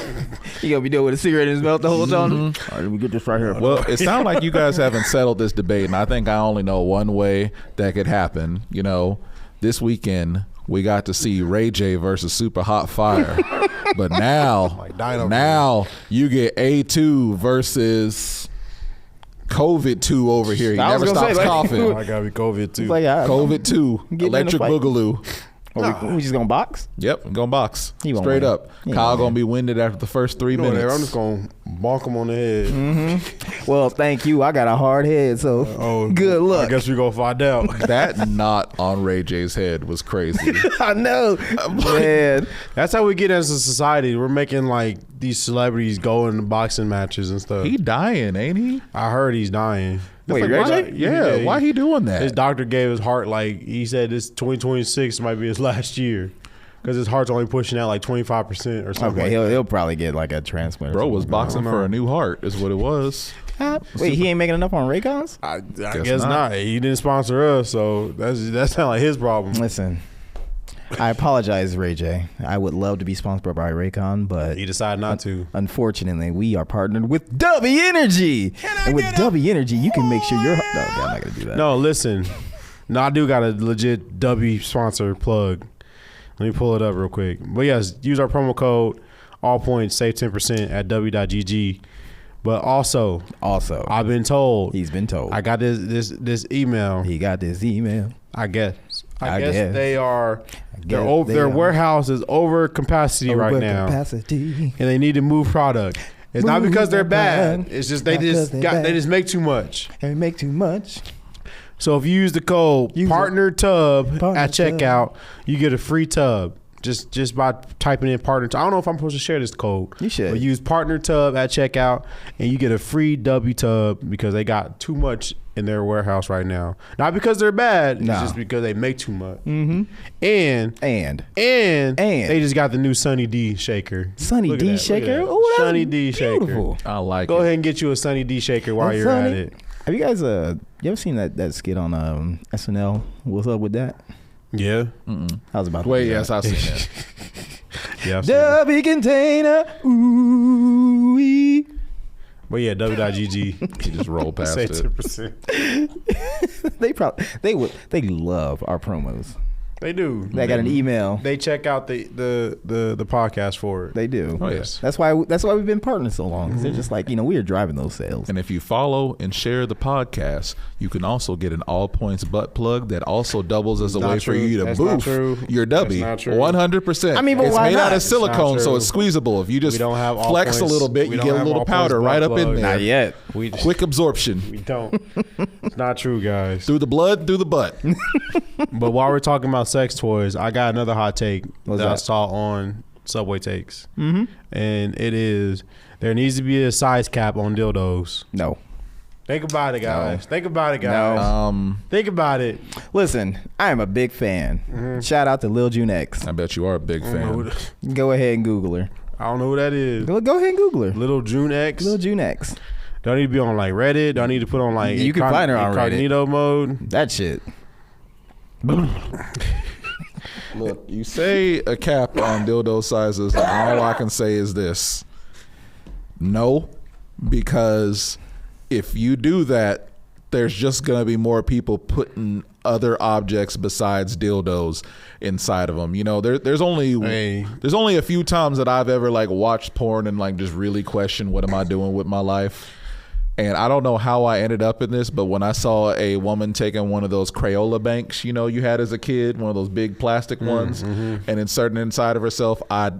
You going to be doing with a cigarette in his mouth the whole time? All right, let me get this right here.
Well, it sounds like you guys haven't settled this debate, and I think I only know one way that could happen. This weekend we got to see Ray J versus Super Hot Fire, but now you get A2 versus COVID-2 over here. He
I was
never
gonna
stops
say, like-
coughing.
I gotta be COVID too.
It's like, yeah,
COVID-2,
in the
Electric
fight.
Boogaloo.
we just going to box?
Yep, going box.
He won't
Straight
win.
up.
He
Kyle
won't
gonna
win.
be winded after the first 3 minutes.
I'm just gonna bonk him on the head.
Well, thank you. I got a hard head, so good luck.
I guess we gonna find out.
That knot on Ray J's head was crazy.
I know. Man.
That's how we get as a society. We're making like these celebrities go in boxing matches and stuff.
He dying, ain't he?
I heard he's dying.
Wait,
It's
Ray
like,
J?
Yeah, why he doing
His
that?
doctor gave his heart, like he said, this 2026 might be his last year because his heart's only pushing out like 25% or something.
Okay,
like
he'll probably get like a transplant. or
Bro was
something.
boxing for a new heart, is what it was.
Wait, he ain't making enough on Raycons?
I
Guess
guess
not.
not. He didn't sponsor us, so that's not like his problem.
Listen, I apologize, Ray J. I would love to be sponsored by Raycon, but
He decided not to.
unfortunately, we are partnered with Dubby Energy. And with Dubby Energy, you can make sure your... No, okay, I'm not going to do that.
No, listen. No, I do got a legit W sponsor plug. Let me pull it up real quick. But yes, use our promo code all points, save 10% at w.gg. But also,
I've
been told
he's been told.
I got this email.
He got this email.
I guess I
guess.
guess they are.
guess they
Their
are.
warehouse is over capacity right now,
Capacity.
and they need to move product. It's not because they're bad.
Move
It's just
Not 'cause they're bad.
they just make too much.
And we make too much.
So if you use the code
Use it.
partner tub
Partner
at checkout, you get a free tub. Just by typing in partner tub. I don't know if I'm supposed to share this code.
You should.
But use partner tub at checkout, and you get a free W tub because they got too much in their warehouse right now. Not because they're bad.
No.
It's just because they make too much.
Mm-hmm.
And
And
they just got the new Sunny D shaker.
Sunny
Look at
D
that, look
shaker.
at that.
Oh, that's
Sunny D
beautiful.
shaker.
I like
Go
it.
ahead and get you a Sunny D shaker while
That's
you're at
Sunny.
it.
Have you guys you ever seen that skit on SNL? What's up with that?
Yeah.
I was about to
Wait,
do
yes,
that.
I've seen that.
Yeah. I've seen that.
W container. Ooh.
But yeah, W.GG.
You just roll past
Say
it.
10%.
They love our promos.
They do.
They got an email.
They check out the podcast for it.
They do.
Oh, yes.
That's why we've been partners so long. 'Cause they're just like, we are driving those sales.
And if you follow and share the podcast, you can also get an all points butt plug that also doubles as a
Not
way for
true.
you to
That's not
boost
true.
your
That's
W.
not true.
100%.
I mean, but
it's
why
made
not?
out of
It's
not
silicone, so
true.
it's squeezable. If you just
We don't have all
flex a
points.
little bit,
We
you
don't
get a
have
little
all points
powder
butt
right up in
plugs.
there.
Not yet.
We
Quick absorption
we don't. It's not true, guys.
through the blood, through the butt.
But while we're talking about sex toys, I got another hot take
What's
that I
that?
saw on Subway Takes. Mm-hmm. And it is, there needs to be a size cap on dildos.
No.
Think about it, guys. Think about it, guys. Think about it.
Listen, I am a big fan. Shout out to Lil June X.
I bet you are a big fan.
Go ahead and Google her.
I don't know who that is.
Go ahead and Google her.
Little June X.
Lil June X.
Do I need to be on like Reddit? Do I need to put on like
You can find her on Reddit.
incognito mode?
That shit.
Look, you say a cap on dildo sizes, and all I can say is this. No, because if you do that, there's just going to be more people putting other objects besides dildos inside of them. There's only a few times that I've ever like watched porn and like just really questioned what am I doing with my life. And I don't know how I ended up in this, but when I saw a woman taking one of those Crayola banks, you had as a kid, one of those big plastic ones, and inserting it inside of herself, I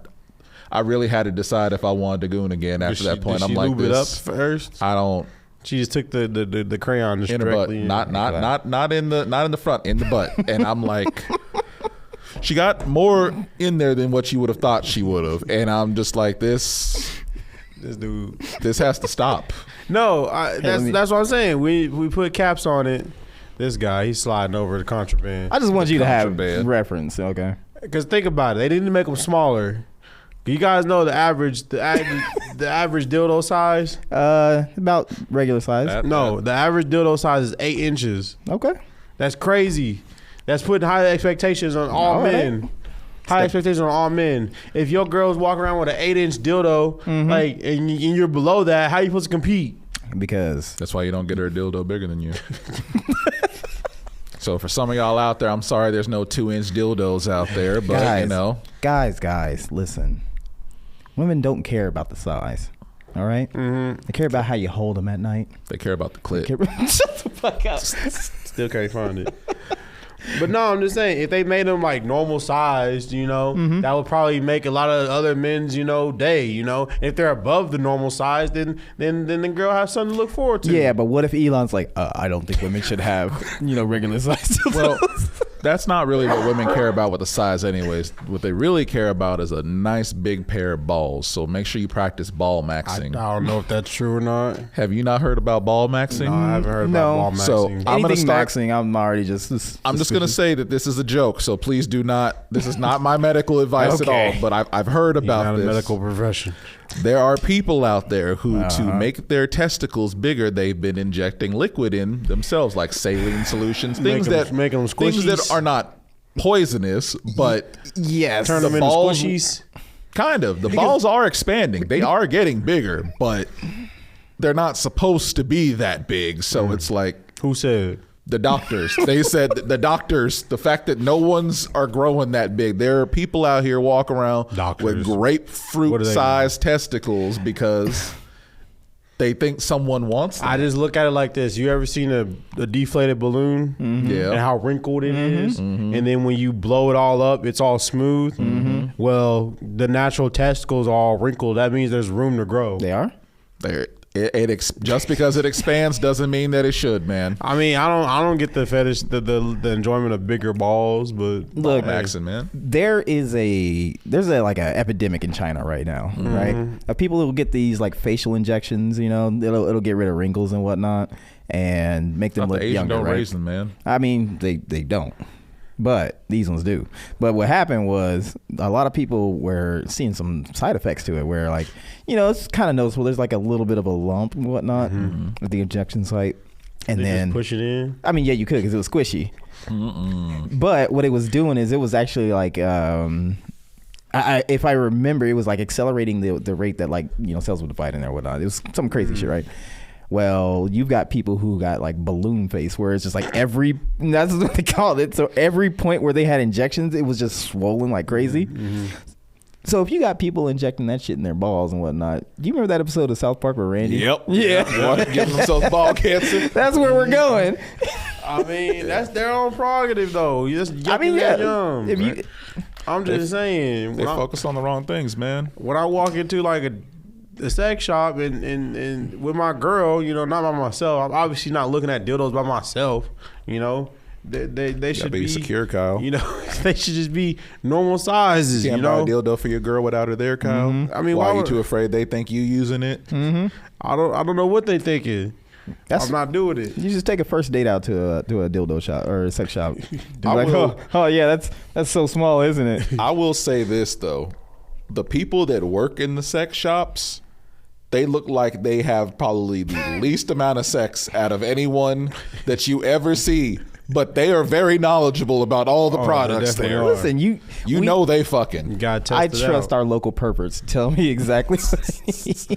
really had to decide if I wanted to goon again after that point.
Did
I'm
she
like,
lube it up first?
I don't.
She just took the crayon just
In the butt,
directly
not in the front, in the butt. And I'm like, she got more in there than what you would have thought she would have. And I'm just like, this
dude.
This has to stop.
No, that's what I'm saying. We put caps on it. This guy, he's sliding over the contraband.
I just want you to have
Contraband.
reference, okay?
Because think about it, they didn't make them smaller. You guys know the average dildo size?
About regular size.
No, the average dildo size is 8 inches.
Okay.
That's crazy. That's putting high expectations on all
All right.
men. High expectations on all men. If your girl's walking around with an 8-inch dildo, and you're below that, how you supposed to compete?
Because
That's why you don't get her a dildo bigger than you. So for some of y'all out there, I'm sorry there's no 2-inch dildos out there, but
guys, listen. Women don't care about the size. All right? They care about how you hold them at night.
they care about the clit.
Shut the fuck up.
Still can't find it. But no, I'm just saying, if they made them like normal sized, that would probably make a lot of other men's, day, If they're above the normal size, then the girl has something to look forward to.
Yeah, but what if Elon's like, I don't think women should have, regular size.
Well, that's not really what women care about with the size anyways. What they really care about is a nice big pair of balls. So make sure you practice ball
I
maxing.
don't know if that's true or not.
Have you not heard about ball maxing?
No, I haven't heard about ball
So,
maxing.
I'm gonna
Anything
start-
maxing, I'm already just
I'm just going to say that this is a joke, so please do not. This is not my medical advice at
Okay.
all, but I've heard
You're
about
not
this.
a medical profession.
There are people out there who, to make their testicles bigger, they've been injecting liquid in themselves, like saline solutions, things
Make 'em
things
squishies.
that are not poisonous, but
yes.
Turn them into
balls-
squishies.
kind of. The balls are expanding; they are getting bigger, but they're not supposed to be that big. So it's like.
Who said?
The doctors. They said that the fact that no one's are growing that big. There are people out here walking around
Doctors.
with
What do
grapefruit
they
sized testicles because they think someone wants them.
I just look at it like this. You ever seen a deflated balloon
Yeah.
and how wrinkled it is? And then when you blow it all up, it's all smooth. Well, the natural testicles are all wrinkled. That means there's room to grow.
They are.
There, just because it expands doesn't mean that it should, man.
I mean, I don't get the fetish, the enjoyment of bigger balls, but
Look,
Maxon, man.
there's a like a epidemic in China right now, right? Of people who will get these like facial injections. You know, it'll get rid of wrinkles and whatnot and make them
Not
look
the Asian
younger.
don't
Right?
raise them, man.
I mean, they don't, but these ones do. But what happened was a lot of people were seeing some side effects to it, where like, you know, it's kind of noticeable. There's like a little bit of a lump and whatnot at the injection site, and
they
then
just push it in.
I mean, yeah, you could because it was squishy. But what it was doing is it was actually like, if I remember, it was like accelerating the rate that like, you know, cells would divide in there or whatnot. It was some crazy shit, right? Well, you've got people who got like balloon face, where it's just like that's what they called it. So every point where they had injections, it was just swollen like crazy. So if you got people injecting that shit in their balls and whatnot, do you remember that episode of South Park with Randy?
Yep.
Yeah.
Giving themselves ball cancer.
That's where we're going.
I mean, that's their own prerogative, though. You just
I mean, yeah.
young.
If you,
I'm just saying.
They
When
focus on the wrong things, man.
when I walk into like a sex shop and with my girl, you know, not by myself. I'm obviously not looking at dildos by myself. You know, they should
be secure, Kyle.
You know, they should just be normal sizes.
Can't
You
buy
know,
a dildo for your girl without her there, Kyle.
I mean,
why
why
are you
would-
too afraid they think you using it?
I don't know what they thinking.
That's-
I'm not doing it.
you just take a first date out to a dildo shop or a sex shop.
I
Like,
will.
oh yeah, that's so small, isn't it?
I will say this though, the people that work in the sex shops, they look like they have probably the least amount of sex out of anyone that you ever see. But they are very knowledgeable about all the
Oh,
products
they definitely
there.
are.
Listen,
You
we-
know they fucking.
You gotta test
I
it
trust
out.
our local perverts to tell me exactly.
He's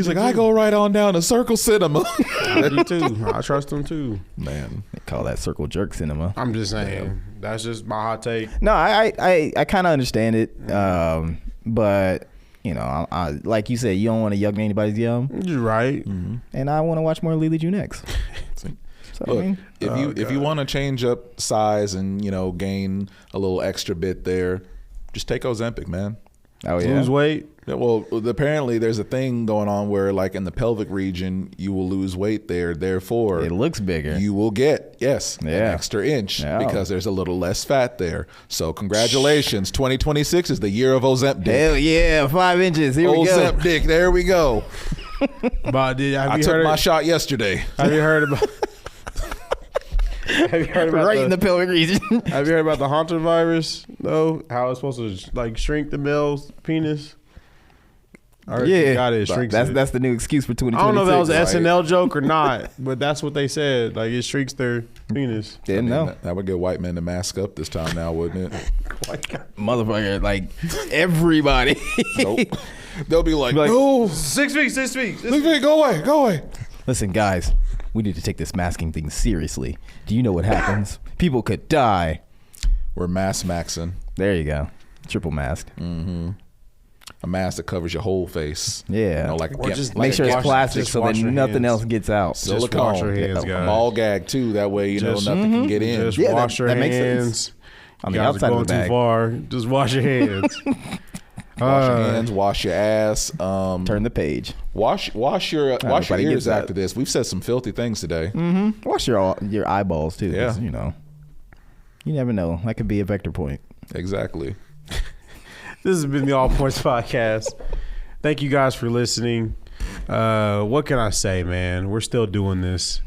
like, I go right on down to Circle Cinema.
I do too. I trust them too.
Man,
They call that circle jerk cinema.
I'm just saying. That's just my hot take.
No, I kind of understand it, but you know, I like you said, you don't want to yuck anybody's yum,
You're right.
and I want to watch more Lily June X. So, I
look,
mean,
if you want to change up size and, you know, gain a little extra bit there, just take Ozempic, man.
oh yeah,
Lose weight.
Yeah, well, apparently there's a thing going on where, like, in the pelvic region, you will lose weight there. Therefore,
it looks bigger.
you will get, an
Yeah.
extra inch
Yeah.
because there's a little less fat there. So congratulations. 2026 is the year of Ozempic.
Hell yeah, 5 inches. Here we go.
Ozempic, there we go.
But
I took my shot yesterday.
Have you heard about? Have you heard about
Right in the pelvic region.
Have you heard about the Hunter virus? No, how it's supposed to like shrink the male's penis. I heard
Yeah,
God, it shrinks it.
that's the new excuse for 2026.
I don't know if that was an
right?
SNL joke or not, but that's what they said. Like it shrinks their penis.
Didn't know.
That would get white men to mask up this time now, wouldn't it?
Motherfucker, like everybody.
Nope. They'll be like,
Like-
no,
6 feet, 6 feet.
go away.
Listen, guys, we need to take this masking thing seriously. Do you know what happens? People could die.
We're mask maxing.
There you go. Triple mask.
A mask that covers your whole face.
Yeah.
You know, like a
Or
ga-
just
like
Make
a
sure it's
gas-
plastic
just
so
wash
that
your
nothing
hands.
else gets out.
Just wash your
silicone.
hands, guys.
Ball gag too. That way you know
Just-
nothing can get in.
Just
Yeah,
wash your
that makes
hands.
sense. On
You
the
guys are
outside
going
of the
too
bag.
far. Just wash your hands.
Wash your hands. Wash your ass.
Turn the page.
Wash your
nobody
ears
gets that.
after this. We've said some filthy things today.
Wash your eyeballs too. 'Cause,
Yeah.
You know, you never know. That could be a vector point.
Exactly.
This has been the All Points Podcast. Thank you guys for listening. What can I say, man? We're still doing this.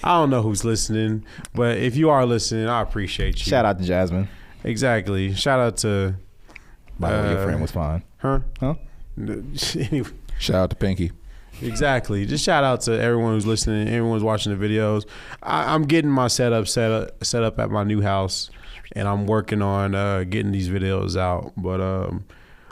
I don't know who's listening, but if you are listening, I appreciate you.
Shout out to Jasmine.
Exactly. Shout out to
By the way, your friend was fine.
her.
Huh?
Anyway,
Shout out to Pinky.
exactly. Just shout out to everyone who's listening, everyone who's watching the videos. I'm getting my setup set up at my new house, and I'm working on getting these videos out. But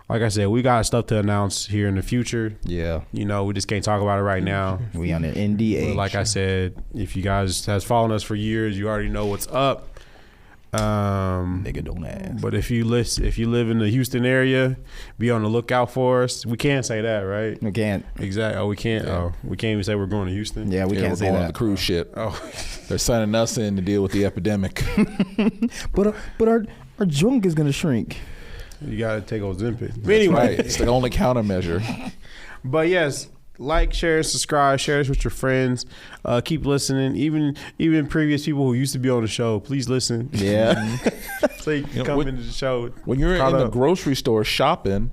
like I said, we got stuff to announce here in the future.
Yeah.
You know, we just can't talk about it right now.
We on the NDA.
But like I said, if you guys has followed us for years, you already know what's up.
Nigga, don't ask.
But if you live in the Houston area, be on the lookout for us. We can't say that, right?
We can't.
Exactly. Oh, we can't.
Yeah.
Oh, we can't even say we're going to Houston.
Yeah, we
Yeah,
can't
we're
say
going on
that.
the cruise ship.
Oh,
They're signing us in to deal with the epidemic.
But our junk is gonna shrink.
you gotta take Ozempic. But
That's
anyway,
right. It's the only countermeasure.
but yes, like, share, subscribe, share this with your friends. Keep listening. Even previous people who used to be on the show, please listen.
Yeah.
So you can
You know,
come
when-
into the show.
When you're
caught
in the
up.
grocery store shopping,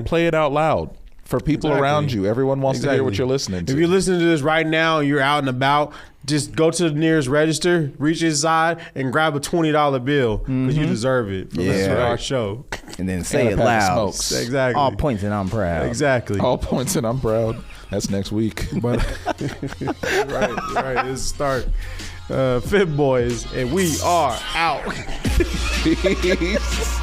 play it out loud for people
Exactly.
around you. Everyone wants to hear what
Exactly.
you're listening to.
If you're listening to this right now and you're out and about, just go to the nearest register, reach inside, and grab a $20 bill because you deserve it for listening to
Yeah.
our show.
And then say
And a
it
pack of
loud.
smokes.
Exactly.
All points and I'm proud.
Exactly.
All points and I'm proud. That's next week.
But right. This is start. Fit Boys, and we are out.
Peace.